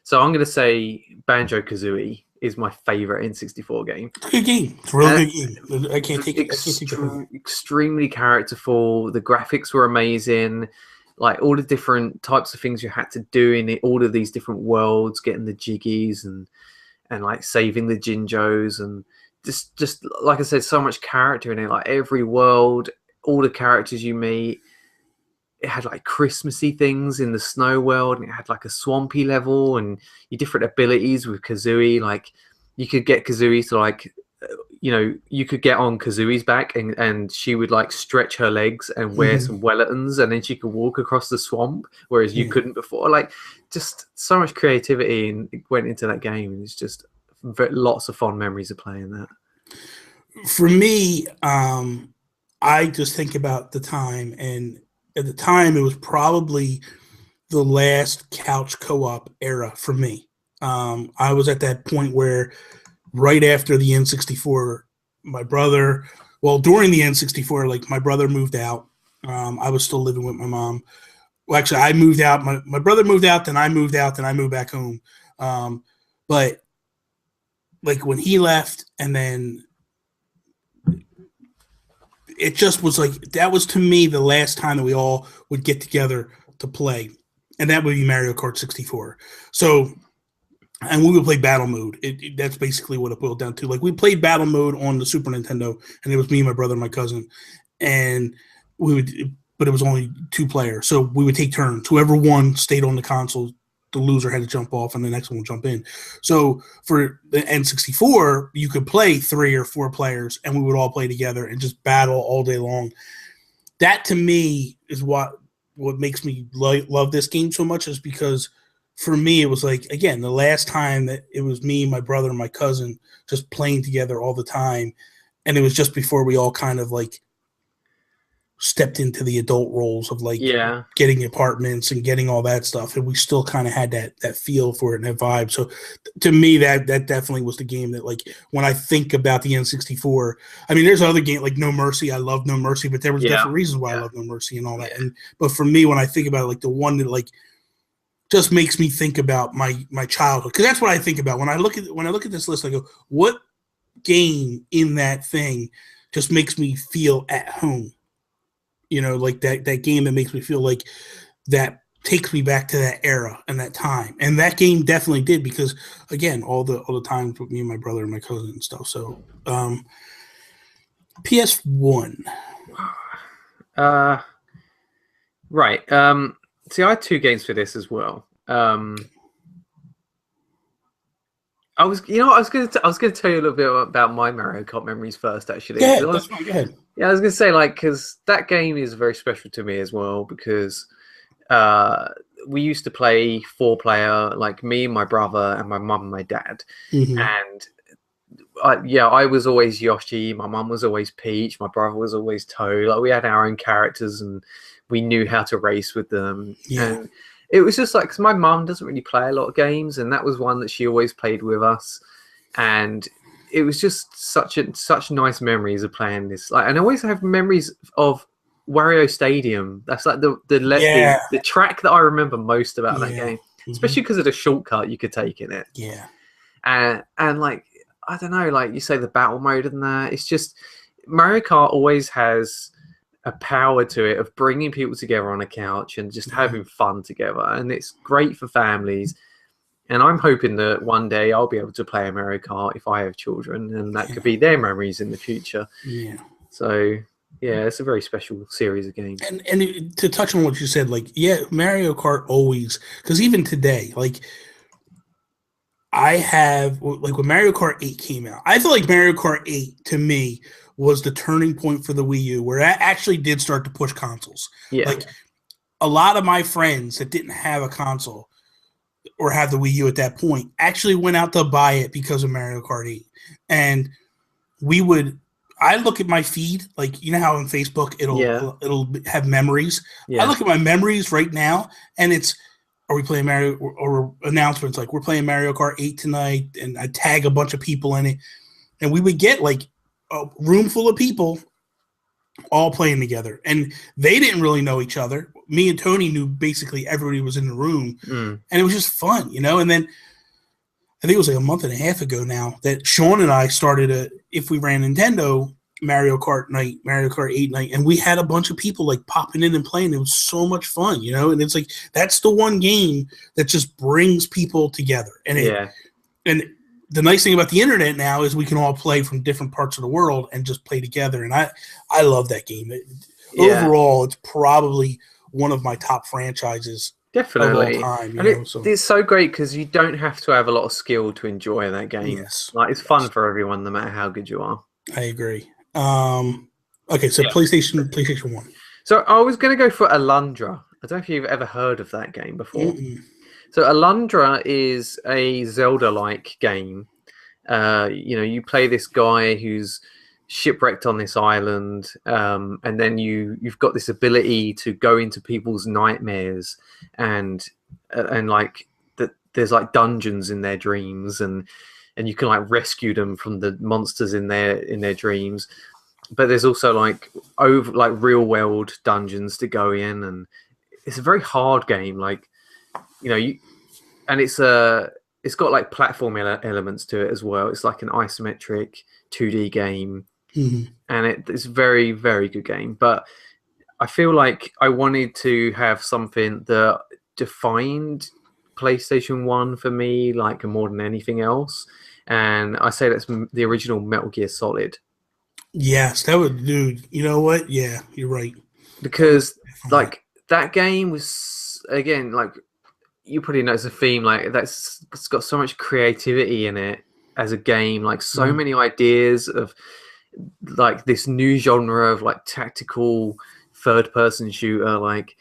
so I'm going to say Banjo-Kazooie is my favorite N64 game. It's a good game. It's a real good game. I can't take it. Extremely characterful. The graphics were amazing. Like all the different types of things you had to do in it, all of these different worlds, getting the jiggies and like saving the Jinjos, and just like I said, so much character in it. Like every world, all the characters you meet. It had like Christmassy things in the snow world, and it had like a swampy level, and your different abilities with Kazooie. Like you could get Kazooie to like, you could get on Kazooie's back, and she would like stretch her legs and wear some Wellingtons, and then she could walk across the swamp, whereas you couldn't before. Like just so much creativity went into that game, and it's just lots of fond memories of playing that. For me, I just think about the time, and at the time, it was probably the last couch co-op era for me. I was at that point where right after the N64, during the N64, like my brother moved out. I was still living with my mom. Well, actually, I moved out. My brother moved out, then I moved out, then I moved back home. But like when he left, and then it just was like, that was to me the last time that we all would get together to play. And that would be Mario Kart 64. So, and we would play battle mode. That's basically what it boiled down to. Like we played battle mode on the Super Nintendo, and it was me, my brother, and my cousin. And but it was only 2 players. So we would take turns. Whoever won stayed on the console. The loser had to jump off, and the next one would jump in. So for the N64, you could play 3 or 4 players, and we would all play together and just battle all day long. That to me is what makes me love this game so much, is because for me it was like, again, the last time that it was me, my brother, and my cousin just playing together all the time, and it was just before we all kind of like stepped into the adult roles of like getting apartments and getting all that stuff, and we still kind of had that feel for it and that vibe. So to me, that definitely was the game that, like, when I think about the N64, I mean, there's other games like No Mercy. I love No Mercy, but there was different reasons why I love No Mercy and all that. But for me, when I think about it, like the one that like just makes me think about my childhood, because that's what I think about when I look at this list. I go, what game in that thing just makes me feel at home? Like that game that makes me feel like that takes me back to that era and that time. And that game definitely did, because again, all the times with me and my brother and my cousin and stuff. So PS1. Right. See, I had 2 games for this as well. I was going to tell you a little bit about my Mario Kart memories first, actually. Yeah, that's fine. Go ahead. Yeah, I was going to say, like, because that game is very special to me as well, because we used to play 4-player, like me, my brother, and my mum and my dad. And I was always Yoshi, my mum was always Peach, my brother was always Toad. Like, we had our own characters, and we knew how to race with them. And it was just like, because my mum doesn't really play a lot of games, and that was one that she always played with us. And it was just such nice memories of playing this. Like, and I always have memories of Wario Stadium. That's like the track that I remember most about that game, especially because of the shortcut you could take in it. Yeah. And like, I don't know, like you say, the battle mode and that, it's just, Mario Kart always has a power to it of bringing people together on a couch and just having fun together. And it's great for families. And I'm hoping that one day I'll be able to play a Mario Kart if I have children, and that could be their memories in the future. Yeah. So, yeah, it's a very special series of games. And to touch on what you said, like, Mario Kart always, because even today, like, I have, like, when Mario Kart 8 came out, I feel like Mario Kart 8, to me, was the turning point for the Wii U, where it actually did start to push consoles. Yeah. Like, a lot of my friends that didn't have a console or have the Wii U at that point actually went out to buy it because of Mario Kart 8. And I look at my feed, like, you know how on Facebook it'll have memories. I look at my memories right now, and it's, are we playing Mario, or announcements like, we're playing Mario Kart 8 tonight, and I tag a bunch of people in it, and we would get like a room full of people all playing together. And they didn't really know each other. Me and Tony knew basically everybody was in the room. And it was just fun, you know? And then I think it was like a month and a half ago now that Sean and I started if we ran Nintendo, Mario Kart 8 night, and we had a bunch of people like popping in and playing. It was so much fun, you know? And it's like, that's the one game that just brings people together. And and the nice thing about the internet now is we can all play from different parts of the world and just play together. And I love that game. Overall, it's probably one of my top franchises. Definitely. Of all time, it's so great because you don't have to have a lot of skill to enjoy that game. Yes. Like, it's fun for everyone, no matter how good you are. I agree. Okay, so PlayStation 1. So I was going to go for Alundra. I don't know if you've ever heard of that game before. So Alundra is a Zelda-like game. You play this guy who's shipwrecked on this island, and then you've got this ability to go into people's nightmares, and like there's like dungeons in their dreams, and you can like rescue them from the monsters in their dreams. But there's also like real world dungeons to go in, and it's a very hard game. Like, and it's got like platform elements to it as well. It's like an isometric 2D game, and it's very, very good game. But I feel like I wanted to have something that defined PlayStation 1 for me, like more than anything else. And I say that's the original Metal Gear Solid. Yes, that would, dude. You know what? Yeah, you're right. Because like that game was, again, like you probably know it's a theme. Like it's got so much creativity in it as a game. Like so many ideas of like this new genre of like tactical third-person shooter. Like,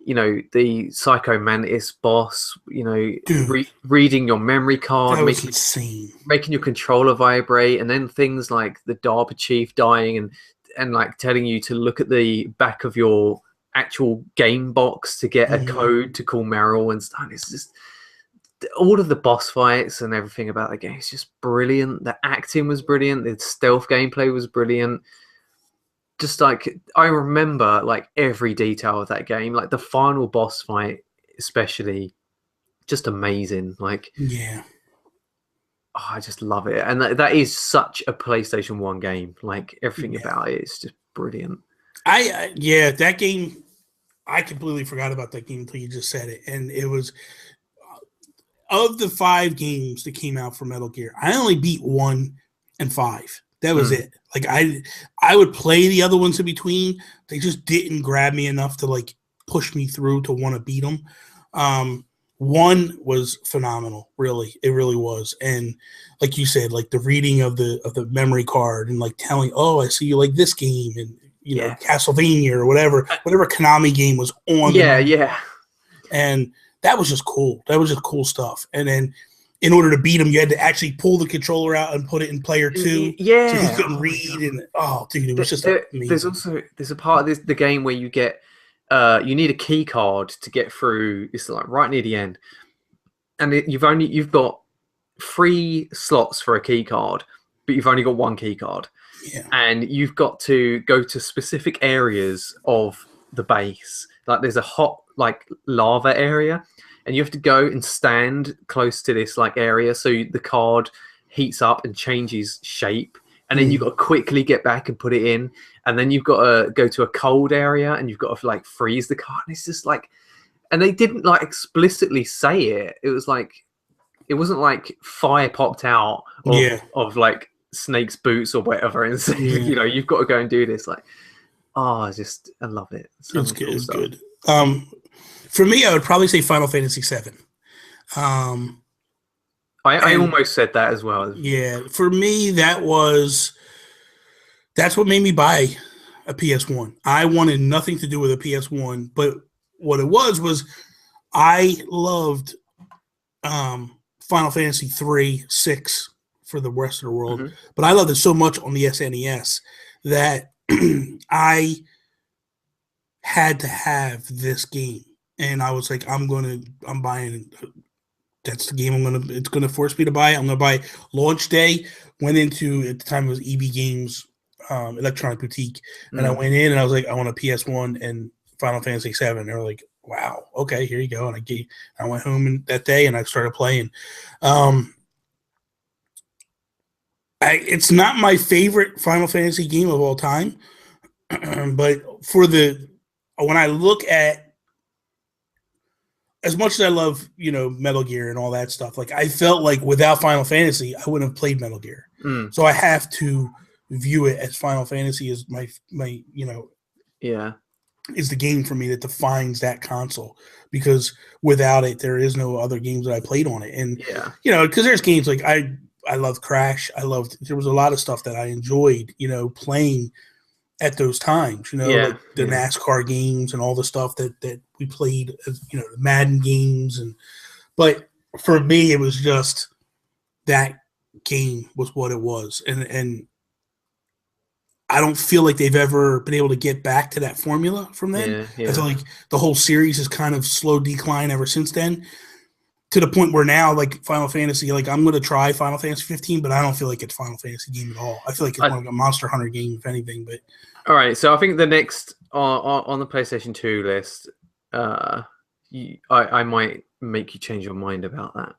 the Psycho Mantis boss, reading your memory card, making your controller vibrate, and then things like the DARPA chief dying and like telling you to look at the back of your actual game box to get a code to call Meryl and stuff. It's just all of the boss fights and everything about the game is just brilliant. The acting was brilliant. The stealth gameplay was brilliant. Just like, I remember like every detail of that game, like the final boss fight especially, just amazing. Like, I just love it. And that is such a PlayStation 1 game. Like, everything about it is just brilliant. That game, I completely forgot about that game until you just said it. And it was, of the 5 games that came out for Metal Gear, I only beat 1 and 5. That was it. Like, I would play the other ones in between. They just didn't grab me enough to like push me through to want to beat them. 1 was phenomenal, really. It really was. And like you said, like the reading of the memory card and like telling, oh, I see you like this game, and know, Castlevania or whatever Konami game was on. And that was just cool. That was just cool stuff. And then in order to beat him, you had to actually pull the controller out and put it in player 2. Yeah. So he couldn't read. And dude, it was just amazing. There's a part of the game where you get you need a key card to get through. It's like right near the end, and you've got 3 slots for a key card, but you've only got 1 key card. Yeah. And you've got to go to specific areas of the base. Like there's a hot like lava area, and you have to go and stand close to this like area so the card heats up and changes shape, and then you've got to quickly get back and put it in, and then you've got to go to a cold area and you've got to like freeze the card. And it's just like, and they didn't like explicitly say it. It was like, it wasn't like fire popped out of like Snake's boots or whatever, and say, you've got to go and do this. Like, I love it. It's good. It's good. For me, I would probably say Final Fantasy VII. I almost said that as well. Yeah, for me, that's what made me buy a PS1. I wanted nothing to do with a PS1, but what it was I loved Final Fantasy 3, 6 for the rest of the world, but I loved it so much on the SNES that I had to have this game. And I was like, I'm buying it. That's the game it's gonna force me to buy it. I'm gonna buy it. Launch day, went into, at the time it was EB Games Electronic Boutique, and I went in and I was like, I want a PS1 and Final Fantasy VII. And they were like, wow, okay, here you go. And I went home that day and I started playing. It's not my favorite Final Fantasy game of all time, but when I look at, as much as I love, Metal Gear and all that stuff, like I felt like without Final Fantasy, I wouldn't have played Metal Gear. So I have to view it as Final Fantasy is my is the game for me that defines that console, because without it, there is no other games that I played on it. And, because there's games like I love Crash. There was a lot of stuff that I enjoyed, playing at those times, like the NASCAR games and all the stuff that we played, the Madden games. But for me, it was just that game was what it was. And I don't feel like they've ever been able to get back to that formula from then. I feel like the whole series has kind of slow decline ever since then, to the point where now, like Final Fantasy, like I'm going to try Final Fantasy 15, but I don't feel like it's a Final Fantasy game at all. I feel like it's more like a Monster Hunter game, if anything. But all right, so I think the next on the PlayStation 2 list, I might make you change your mind about that,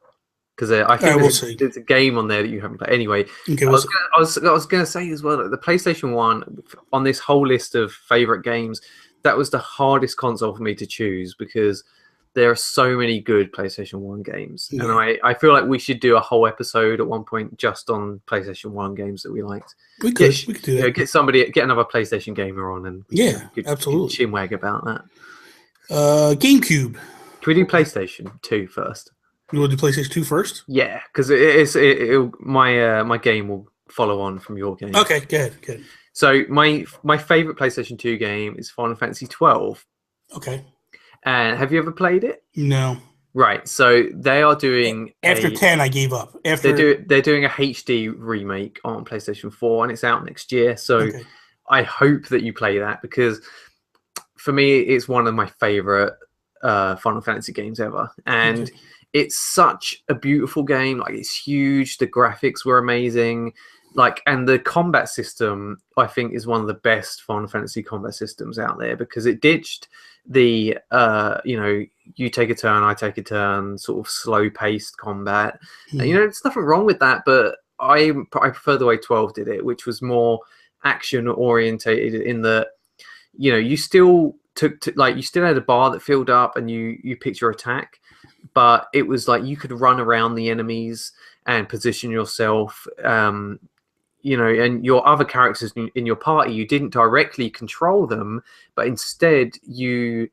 because I think there's a game on there that you haven't played. Anyway, okay, I was going to say as well that the PlayStation 1 on this whole list of favorite games, that was the hardest console for me to choose, because there are so many good PlayStation 1 games. And I feel like we should do a whole episode at one point just on PlayStation 1 games that we liked. We could do that. Get another PlayStation gamer on, and absolutely chinwag about that. GameCube. Can we do PlayStation 2 first? You want to do PlayStation 2 first? Yeah, because my game will follow on from your game. Okay, good. So my favorite PlayStation 2 game is Final Fantasy 12. Okay. And have you ever played it? No. Right. So they are doing after 10. I gave up. They're doing a HD remake on PlayStation 4, and it's out next year. So I hope that you play that, because for me, it's one of my favorite Final Fantasy games ever, and it's such a beautiful game. Like, it's huge. The graphics were amazing. Like, and the combat system, I think, is one of the best Final Fantasy combat systems out there, because it ditched the you take a turn, I take a turn, sort of slow paced combat. And, there's nothing wrong with that, but I prefer the way 12 did it, which was more action orientated, in that you still you still had a bar that filled up and you picked your attack, but it was like you could run around the enemies and position yourself. And your other characters in your party, you didn't directly control them, but instead you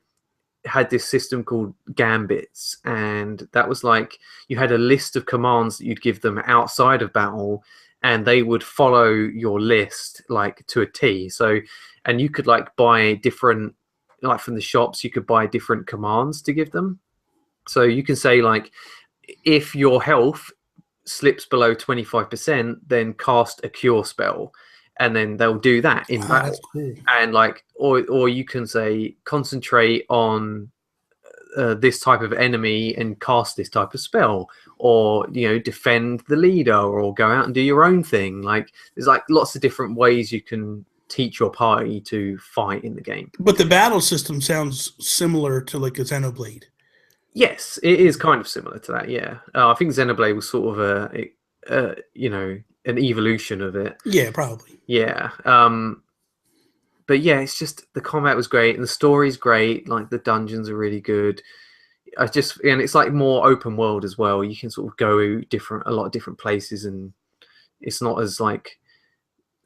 had this system called gambits, and that was like you had a list of commands that you'd give them outside of battle, and they would follow your list like to a T. So, and you could like buy different, like from the shops, you could buy different commands to give them. So you can say, like, if your health slips below 25%, then cast a cure spell, and then they'll do that in battle. That's cool. And like, or you can say concentrate on this type of enemy and cast this type of spell, or defend the leader, or go out and do your own thing. Like, there's like lots of different ways you can teach your party to fight in the game. But the battle system sounds similar to like a Xenoblade. Yes, it is kind of similar to that. Yeah, I think Xenoblade was sort of an evolution of it. Yeah, probably. Yeah, but yeah, it's just the combat was great and the story's great. Like, the dungeons are really good. And it's like more open world as well. You can sort of go a lot of different places, and it's not as like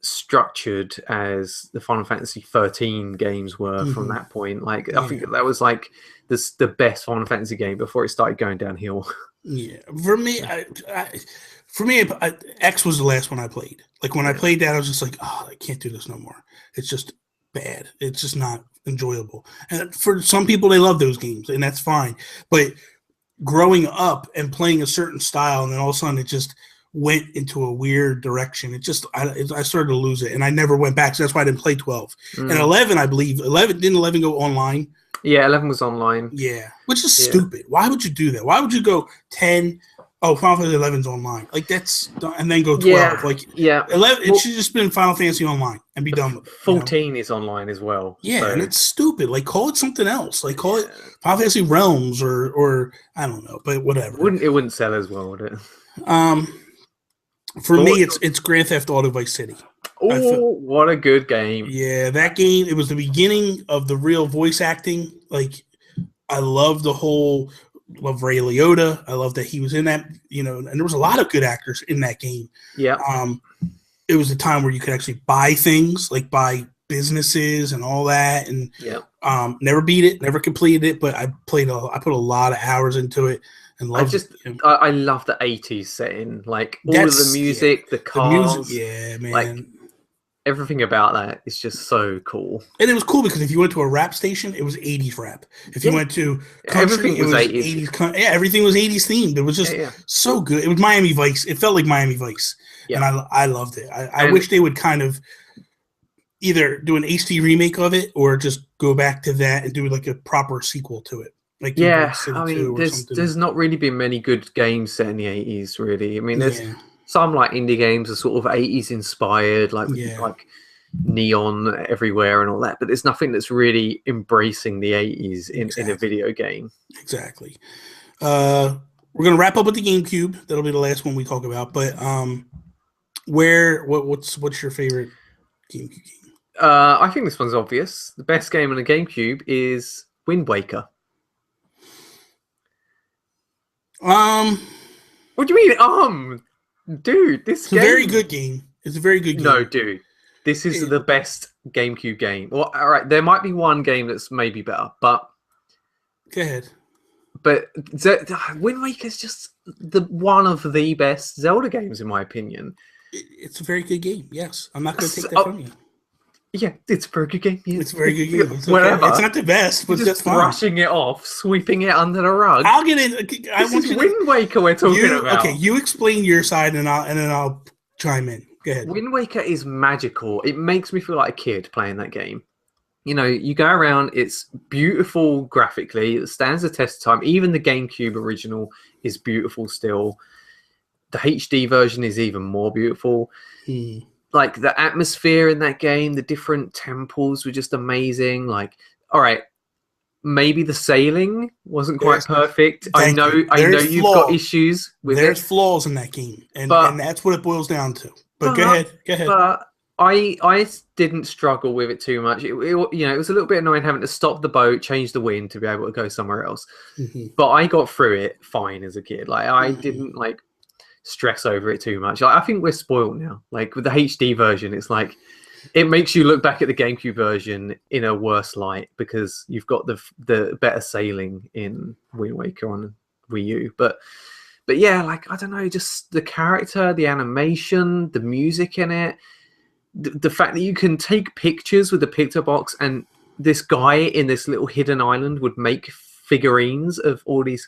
structured as the Final Fantasy 13 games were from that point. Like, I think that was like the best Final Fantasy game before it started going downhill. Yeah, for me, X was the last one I played. Like, when I played that, I was just like, oh, I can't do this no more. It's just bad. It's just not enjoyable. And for some people, they love those games, and that's fine. But growing up and playing a certain style, and then all of a sudden it just went into a weird direction. I started to lose it, and I never went back. So that's why I didn't play 12. And 11, I believe, didn't 11 go online? Yeah, 11 was online. Yeah, which is stupid. Why would you do that? Why would you go 10 Oh, Final Fantasy 11's online. Like that's, and then go 12. Yeah, like yeah. 11, it should just been Final Fantasy Online and be done with it. 14 is online as well. Yeah, so. And it's stupid. Like call it something else. Like call it Final Fantasy Realms or I don't know, but whatever. It wouldn't sell as well, would it? For me, it's Grand Theft Auto Vice City. Oh, what a good game! Yeah, that game. It was the beginning of the real voice acting. Like I love the whole. Love Ray Liotta. I love that he was in that, and there was a lot of good actors in that game. Yeah. It was a time where you could actually buy things, like buy businesses and all that. And never beat it, never completed it, but I put a lot of hours into it and loved it. I love the 80s setting, like all of the music, the cars, the music, yeah, man. Like everything about that is just so cool. And it was cool because if you went to a rap station, it was 80s rap. If you went to country, everything was 80s. Everything was 80s themed. It was just so good. It was Miami Vice. It felt like Miami Vice. Yeah. And I loved it. I wish they would kind of either do an HD remake of it or just go back to that and do like a proper sequel to it. Like I mean, there's not really been many good games set in the 80s, really. I mean, there's some like indie games are sort of 80s inspired, like like neon everywhere and all that, but there's nothing that's really embracing the 80s in a video game. Exactly. We're gonna wrap up with the GameCube. That'll be the last one we talk about. But what's your favorite GameCube game? I think this one's obvious. The best game on the GameCube is Wind Waker. What do you mean? Dude, this game... It's a very good game. It's a very good game. No, dude. This is the best GameCube game. Well, all right, there might be one game that's maybe better, but... Go ahead. But Wind Waker is just one of the best Zelda games, in my opinion. It's a very good game, yes. I'm not going to take that from you. Yeah, it's a very good game. Yeah. It's a very good game. It's whatever. It's not the best, but just brushing it off, sweeping it under the rug. I'll get in. This is Wind Waker we're talking about. Okay, you explain your side, and then I'll chime in. Go ahead. Wind Waker is magical. It makes me feel like a kid playing that game. You go around. It's beautiful graphically. It stands the test of time. Even the GameCube original is beautiful still. The HD version is even more beautiful. Like the atmosphere in that game, the different temples were just amazing. Like, all right, maybe the sailing wasn't quite perfect. I know you've got issues with it. There's flaws in that game, and that's what it boils down to. But go ahead. But I didn't struggle with it too much. It was a little bit annoying having to stop the boat, change the wind to be able to go somewhere else. But I got through it fine as a kid. Like I didn't stress over it too much. I think we're spoiled now. Like with the HD version, it's like it makes you look back at the GameCube version in a worse light because you've got the better sailing in Wind Waker on Wii U. But yeah, like I don't know, just the character, the animation, the music in it, the fact that you can take pictures with the picture box, and this guy in this little hidden island would make figurines of all these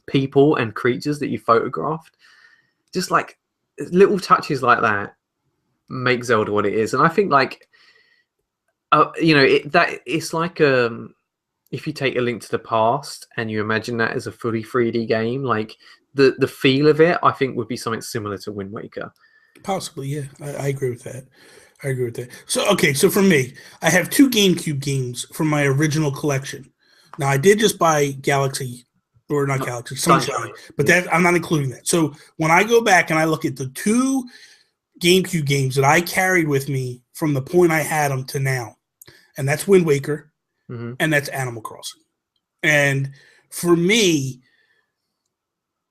people and creatures that you photographed. Just like little touches like that make Zelda what it is. And I think it's like if you take A Link to the Past and you imagine that as a fully 3D game, like the feel of it, I think would be something similar to Wind Waker. Possibly, yeah. I agree with that. So for me, I have 2 GameCube games from my original collection. Now I did just buy Galaxy. Or not Galaxy, Sunshine. But that I'm not including that. So when I go back and I look at the 2 GameCube games that I carried with me from the point I had them to now, and that's Wind Waker, and that's Animal Crossing. And for me,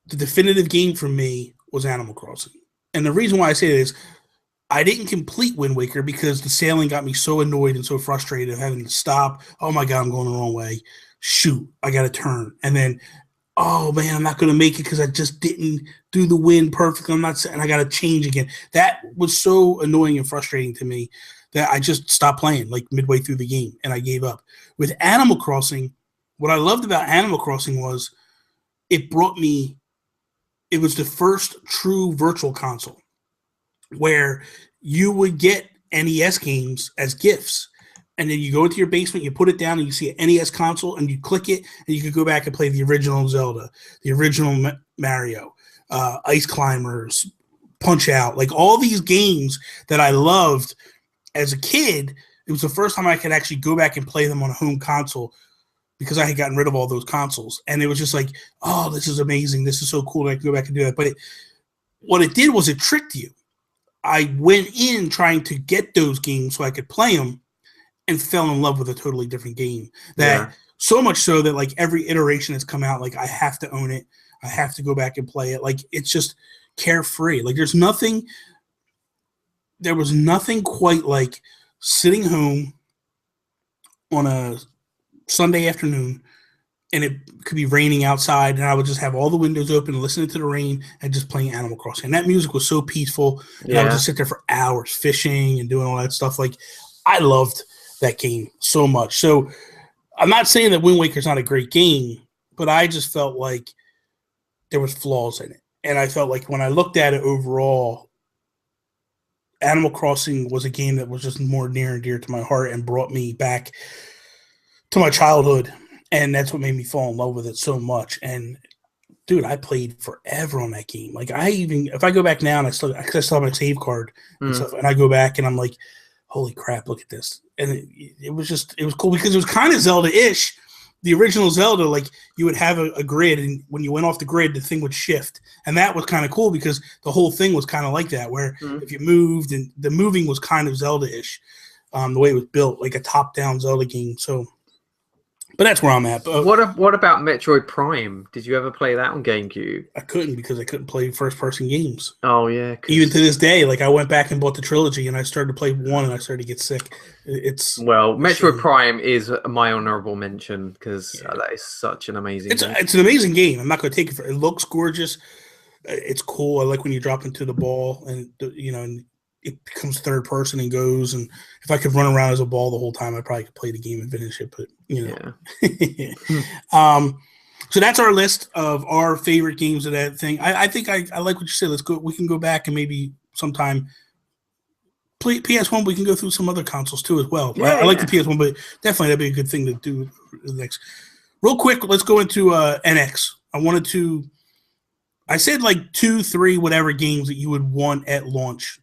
the definitive game for me was Animal Crossing. And the reason why I say that is I didn't complete Wind Waker because the sailing got me so annoyed and so frustrated of having to stop. Oh my God, I'm going the wrong way. Shoot, I got to turn. And then oh man, I'm not going to make it because I just didn't do the wind perfectly. And I got to change again. That was so annoying and frustrating to me that I just stopped playing like midway through the game and I gave up. With Animal Crossing, what I loved about Animal Crossing was it was the first true virtual console where you would get NES games as gifts. And then you go into your basement, you put it down, and you see an NES console, and you click it, and you can go back and play the original Zelda, the original Mario, Ice Climbers, Punch Out, like all these games that I loved as a kid. It was the first time I could actually go back and play them on a home console because I had gotten rid of all those consoles. And it was just like, oh, this is amazing. This is so cool. I can go back and do that. But what it did was it tricked you. I went in trying to get those games so I could play them and fell in love with a totally different game. So much so that like every iteration has come out, like I have to own it. I have to go back and play it. Like it's just carefree. Like there was nothing quite like sitting home on a Sunday afternoon, and it could be raining outside, and I would just have all the windows open and listening to the rain and just playing Animal Crossing. And that music was so peaceful, and I would just sit there for hours fishing and doing all that stuff. Like I loved that game so much. So I'm not saying that Wind Waker's not a great game, but I just felt like there was flaws in it. And I felt like when I looked at it overall, Animal Crossing was a game that was just more near and dear to my heart and brought me back to my childhood. And that's what made me fall in love with it so much. And dude, I played forever on that game. Like if I go back now and I still have my save card and stuff, and I go back and I'm like, holy crap, look at this. And it was cool because it was kind of Zelda-ish. The original Zelda, like you would have a grid, and when you went off the grid, the thing would shift. And that was kind of cool because the whole thing was kind of like that, where if you moved, and the moving was kind of Zelda-ish, the way it was built, like a top-down Zelda game. So, but that's where I'm at. But, what about Metroid Prime? Did you ever play that on GameCube? I couldn't because I couldn't play first-person games. Oh, yeah. Even to this day, like I went back and bought the trilogy, and I started to play 1, and I started to get sick. Metroid Prime is my honorable mention because that is such an amazing game. It's an amazing game. I'm not going to take it it looks gorgeous. It's cool. I like when you drop into the ball and and it becomes third person and goes. And if I could run around as a ball the whole time, I probably could play the game and finish it. But so that's our list of our favorite games of that thing. I think I like what you said. Let's go. We can go back and maybe sometime. PS1, we can go through some other consoles too as well. I like the PS1, but definitely that'd be a good thing to do next. Real quick, let's go into NX. I said like 2, 3, whatever games that you would want at launch.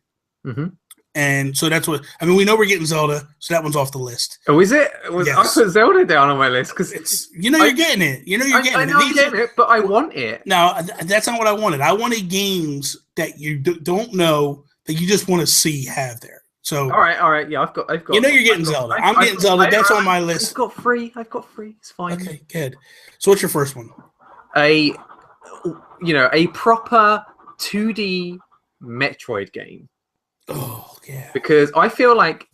And so that's what, we know we're getting Zelda, so that one's off the list. Oh, is it? I put Zelda down on my list because it's, you're getting it. I know I'm getting it, but I want it. No, that's not what I wanted. I wanted games that you don't know that you just want to see have there. So all right, yeah, I've got. You're getting Zelda. I'm getting Zelda. That's on my list. I've got 3. It's fine. Okay, good. So what's your first one? A proper 2D Metroid game. Oh yeah. Because I feel like,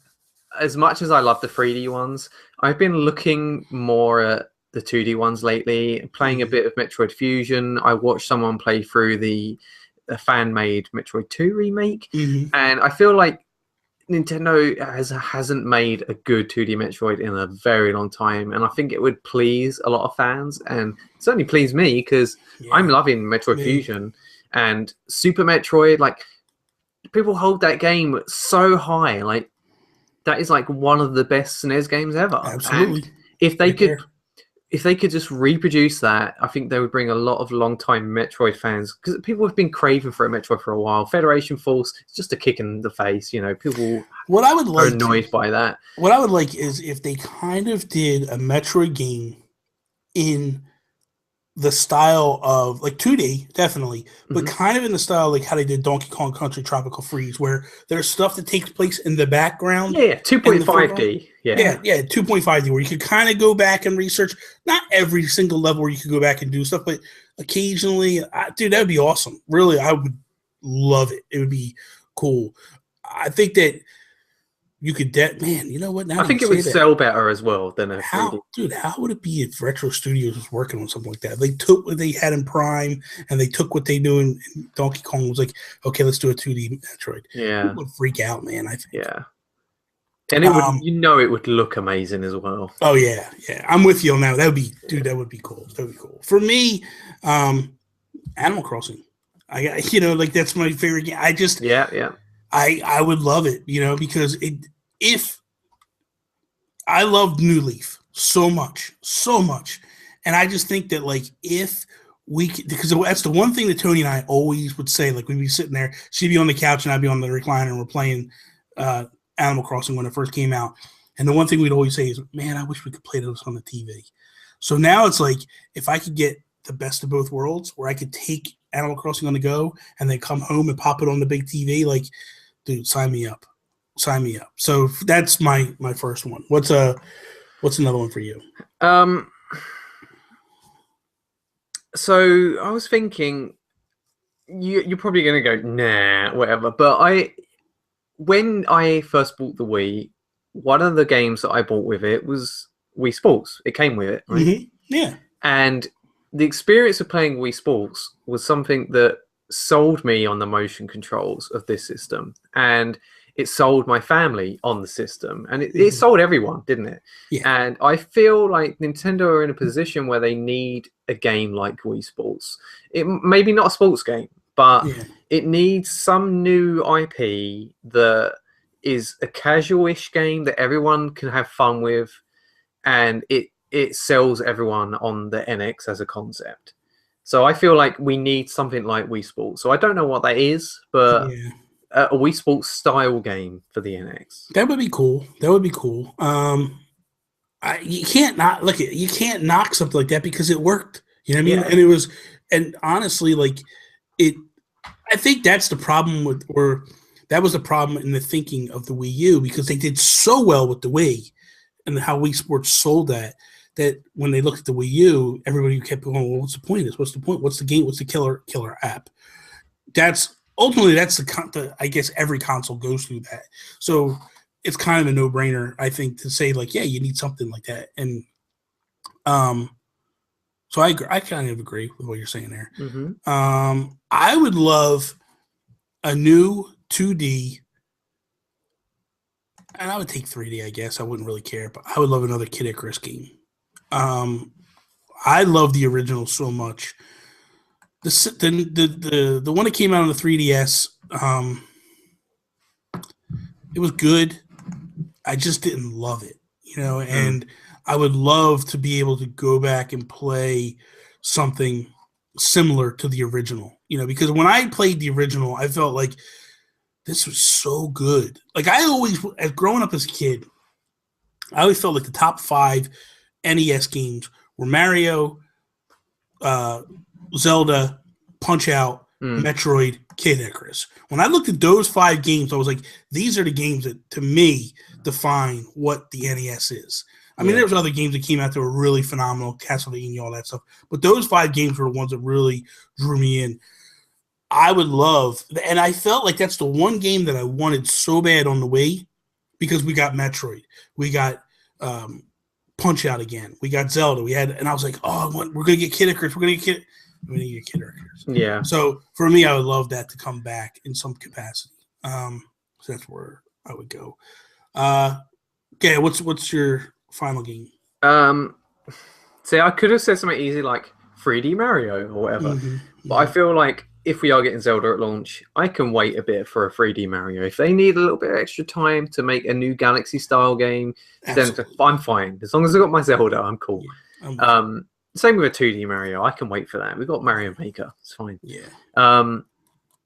as much as I love the 3D ones, I've been looking more at the 2D ones lately. Playing a bit of Metroid Fusion. I watched someone play through the fan-made Metroid 2 remake, and I feel like Nintendo hasn't made a good 2D Metroid in a very long time, and I think it would please a lot of fans, and certainly please me because I'm loving Metroid Fusion and Super Metroid. Like, people hold that game so high, like that is like one of the best SNES games ever. Absolutely. And if they could just reproduce that, I think they would bring a lot of long-time Metroid fans, because people have been craving for a Metroid for a while. Federation Force, it's just a kick in the face. People are annoyed by that. What I would like is if they kind of did a Metroid game in the style of, like 2D, definitely, but kind of in the style like how they did Donkey Kong Country Tropical Freeze, where there's stuff that takes place in the background. Yeah, 2.5D. Yeah, 2.5D, where you could kind of go back and research. Not every single level where you could go back and do stuff, but occasionally, dude, that would be awesome. Really, I would love it. It would be cool. I think that you could, man, you know what? Now I think it would sell better as well than a 3D. Dude, how would it be if Retro Studios was working on something like that? They took what they had in Prime, and they took what they do in Donkey Kong. Was like, okay, let's do a 2D Metroid. Yeah, people would freak out, man. I think. Yeah, and it would, it would look amazing as well. Oh yeah, I'm with you on that. That would be, dude. That would be cool. That would be cool for me. Animal Crossing. Like that's my favorite game. I just I would love it, because if I love New Leaf so much, and I just think that like if because that's the one thing that Tony and I always would say. Like, we'd be sitting there, she'd be on the couch and I'd be on the recliner, and we're playing Animal Crossing when it first came out. And the one thing we'd always say is, man, I wish we could play this on the TV. So now it's like, if I could get the best of both worlds, where I could take Animal Crossing on the go and then come home and pop it on the big TV, like, dude, sign me up. Sign me up. So that's my first one. What's another one for you? So I was thinking, you're probably going to go, nah, whatever. But when I first bought the Wii, one of the games that I bought with it was Wii Sports. It came with it, right? Mm-hmm. Yeah. And the experience of playing Wii Sports was something that sold me on the motion controls of this system. And it sold my family on the system. And it sold everyone, didn't it? Yeah. And I feel like Nintendo are in a position where they need a game like Wii Sports. It maybe not a sports game, but it needs some new IP that is a casual-ish game that everyone can have fun with, and it sells everyone on the NX as a concept. So I feel like we need something like Wii Sports. So I don't know what that is, but a Wii Sports style game for the NX. That would be cool. You can't knock something like that because it worked. You know what I mean? Yeah. And honestly, like, I think that's the problem that was the problem in the thinking of the Wii U, because they did so well with the Wii and how Wii Sports sold that when they looked at the Wii U, everybody kept going, well, what's the point of this? What's the point? What's the game? What's the killer app? That's the I guess every console goes through that. So it's kind of a no-brainer, I think, to say, like, yeah, you need something like that. And so I kind of agree with what you're saying there. Mm-hmm. I would love a new 2D, and I would take 3D, I guess. I wouldn't really care, but I would love another Kid Icarus game. I love the original so much. The one that came out on the 3DS, it was good. I just didn't love it, and I would love to be able to go back and play something similar to the original, because when I played the original, I felt like this was so good. Like, I always, as growing up as a kid, I always felt like the top 5 NES games were Mario, Zelda, Punch-Out, Metroid, Kid Icarus. When I looked at those 5 games, I was like, these are the games that, to me, define what the NES is. I mean, there was other games that came out that were really phenomenal, Castlevania, all that stuff. But those 5 games were the ones that really drew me in. I would love, and I felt like that's the one game that I wanted so bad on the Wii, because we got Metroid, we got Punch-Out again, we got Zelda, and I was like, oh, we're gonna get Kid Icarus, we're gonna get Kid Icarus. Yeah. So for me, I would love that to come back in some capacity. So that's where I would go. Okay, what's your final game? See, I could have said something easy like 3D Mario or whatever, but I feel like if we are getting Zelda at launch, I can wait a bit for a 3D Mario. If they need a little bit of extra time to make a new Galaxy style game, then I'm fine. As long as I got my Zelda, I'm cool. Yeah, same with a 2D Mario. I can wait for that. We've got Mario Maker. It's fine. Yeah.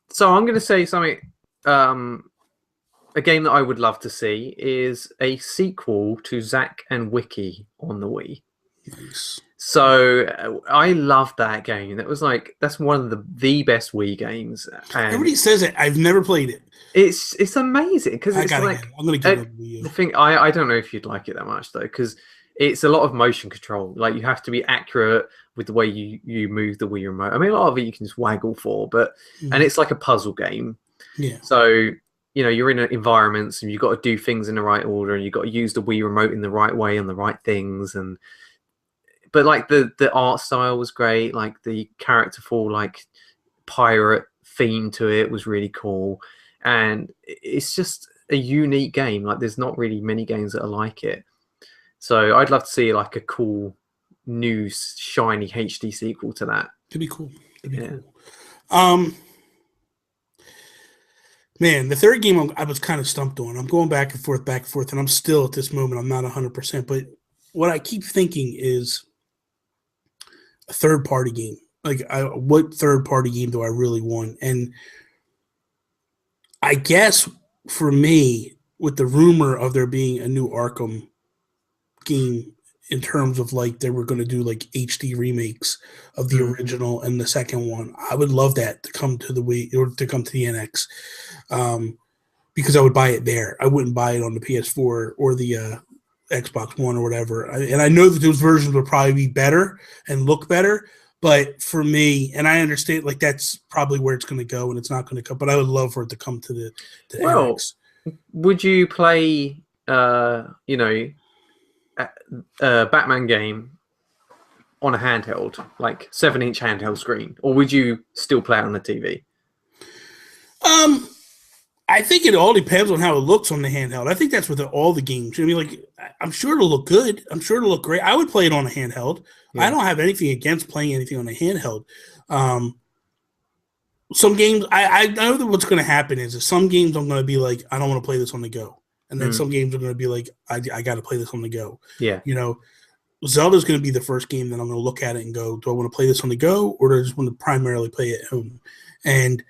So I'm going to say something. A game that I would love to see is a sequel to Zack and Wiki on the Wii. Nice. So I loved that game. That's one of the best Wii games. And everybody says it. I've never played it. It's amazing because it's like I'm gonna give it a Wii U. The thing I don't know if you'd like it that much though, because it's a lot of motion control. Like, you have to be accurate with the way you move the Wii remote. I mean, a lot of it you can just waggle for, and it's like a puzzle game. Yeah. So you're in environments and you've got to do things in the right order, and you've got to use the Wii remote in the right way on the right things, but like the art style was great. Like, the characterful, like, pirate theme to it was really cool, and it's just a unique game. Like, there's not really many games that are like it. So I'd love to see like a cool, new, shiny HD sequel to that. It'd be cool. Cool. Man, the third game I was kind of stumped on. I'm going back and forth, and I'm still at this moment, I'm not 100%. But what I keep thinking is a third-party game. Like, what third-party game do I really want? And I guess for me, with the rumor of there being a new Arkham game, in terms of like they were going to do like HD remakes of the original and the second one, I would love that to come to the Wii or to come to the NX, because I would buy it there. I wouldn't buy it on the PS4 or the Xbox One or whatever. And I know that those versions would probably be better and look better. But for me, and I understand, like, that's probably where it's going to go, and it's not going to come. But I would love for it to come to the NX. Would you play, Batman game on a handheld, like 7-inch handheld screen, or would you still play it on the TV? I think it all depends on how it looks on the handheld. I think that's with all the games. I mean, like, I'm sure it'll look good. I'm sure it'll look great. I would play it on a handheld. Yeah. I don't have anything against playing anything on a handheld. Some games, I know that what's going to happen is some games I'm going to be like, I don't want to play this on the go. And then some games are going to be like, I got to play this on the go. Yeah. You know, Zelda's going to be the first game that I'm going to look at it and go, do I want to play this on the go, or do I just want to primarily play it at home? And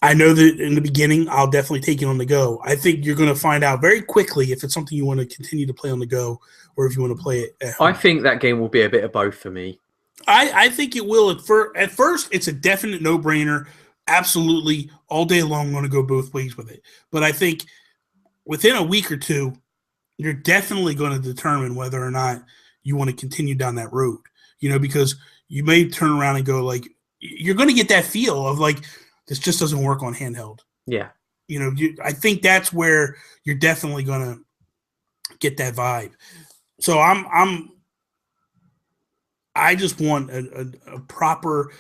I know that in the beginning, I'll definitely take it on the go. I think you're going to find out very quickly if it's something you want to continue to play on the go or if you want to play it at home. I think that game will be a bit of both for me. I think it will. At first, it's a definite no-brainer. Absolutely, all day long, I'm going to go both ways with it. But I think within a week or two, you're definitely going to determine whether or not you want to continue down that road. You know, because you may turn around and go, like, you're going to get that feel of, like, this just doesn't work on handheld. Yeah. You know, I think that's where you're definitely going to get that vibe. So I just want a proper,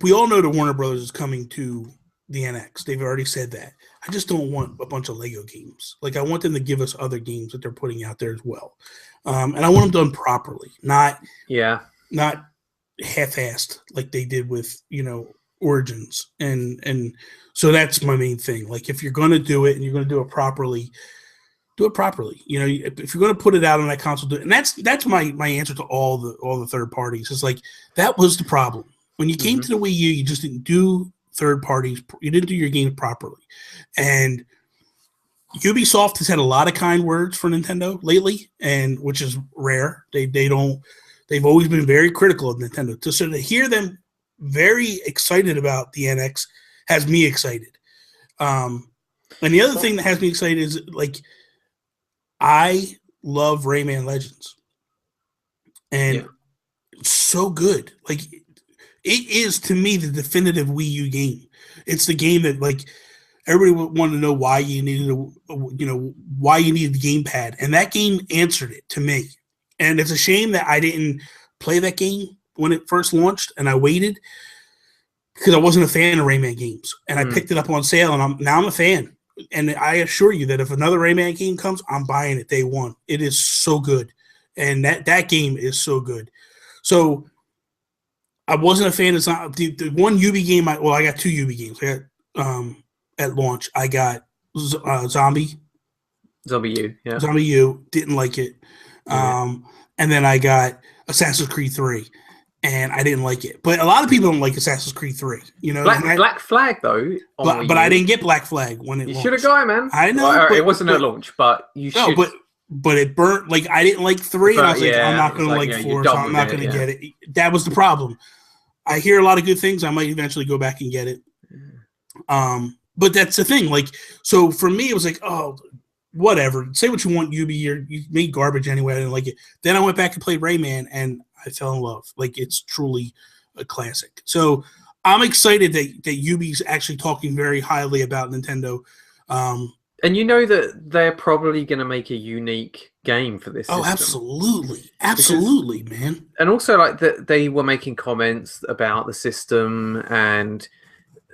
we all know that Warner Brothers is coming to the NX. They've already said that. I just don't want a bunch of Lego games. Like, I want them to give us other games that they're putting out there as well. And I want them done properly, not half-assed like they did with, you know, Origins. And so that's my main thing. Like, if you're going to do it and you're going to do it properly, do it properly. You know, if you're going to put it out on that console, do it. And that's my answer to all the third parties. It's like, that was the problem. When you came to the Wii U, you just didn't do third parties. You didn't do your games properly. And Ubisoft has had a lot of kind words for Nintendo lately, and which is rare. They've always been very critical of Nintendo. So to hear them very excited about the NX has me excited. And the other thing that has me excited is, like, I love Rayman Legends. And it's so good. Like, it is, to me, the definitive Wii U game. It's the game that, like, everybody wanted to know why you needed why you needed the gamepad. And that game answered it to me. And it's a shame that I didn't play that game when it first launched, and I waited because I wasn't a fan of Rayman games. And I picked it up on sale, and I'm a fan. And I assure you that if another Rayman game comes, I'm buying it day one. It is so good. And that game is so good. So I wasn't a fan of the one Ubi game. I got two Ubi games. I got at launch. I got Zombie U. Yeah. Zombie U. Didn't like it. And then I got Assassin's Creed 3. And I didn't like it. But a lot of people don't like Assassin's Creed 3. You know, Black Flag, though. But I didn't get Black Flag when it launched. You should have got it, man. I know. Well, it wasn't at launch, but you should. No, but it burnt. Like, I didn't like 3, and I was like, I'm not going to like 4, so I'm not going to get it. That was the problem. I hear a lot of good things. I might eventually go back and get it. But that's the thing. Like, so for me, it was like, oh, whatever. Say what you want, Ubi. You made garbage anyway. I didn't like it. Then I went back and played Rayman, and I fell in love. Like, it's truly a classic. So I'm excited that Ubi's actually talking very highly about Nintendo. And you know that they're probably going to make a unique game for this system. Absolutely, man. And also, like, they were making comments about the system, and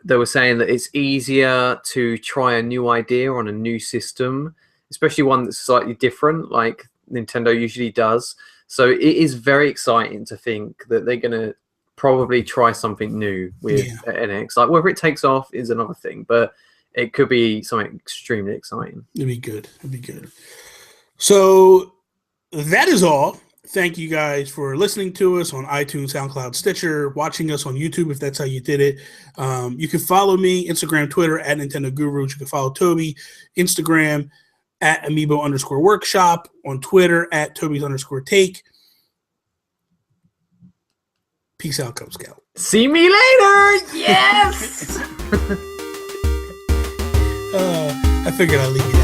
they were saying that it's easier to try a new idea on a new system, especially one that's slightly different, like Nintendo usually does. So it is very exciting to think that they're going to probably try something new with NX. Like, whether it takes off is another thing, but it could be something extremely exciting. It'd be good. So that is all Thank you guys for listening to us on iTunes, SoundCloud, Stitcher, watching us on YouTube if that's how you did it. You can follow me, Instagram, Twitter, at Nintendo Gurus. You can follow Toby, Instagram, at Amiibo_workshop, on Twitter, at Toby's_take. Peace out, Cub Scout. See me later! Yes! I figured I'd leave you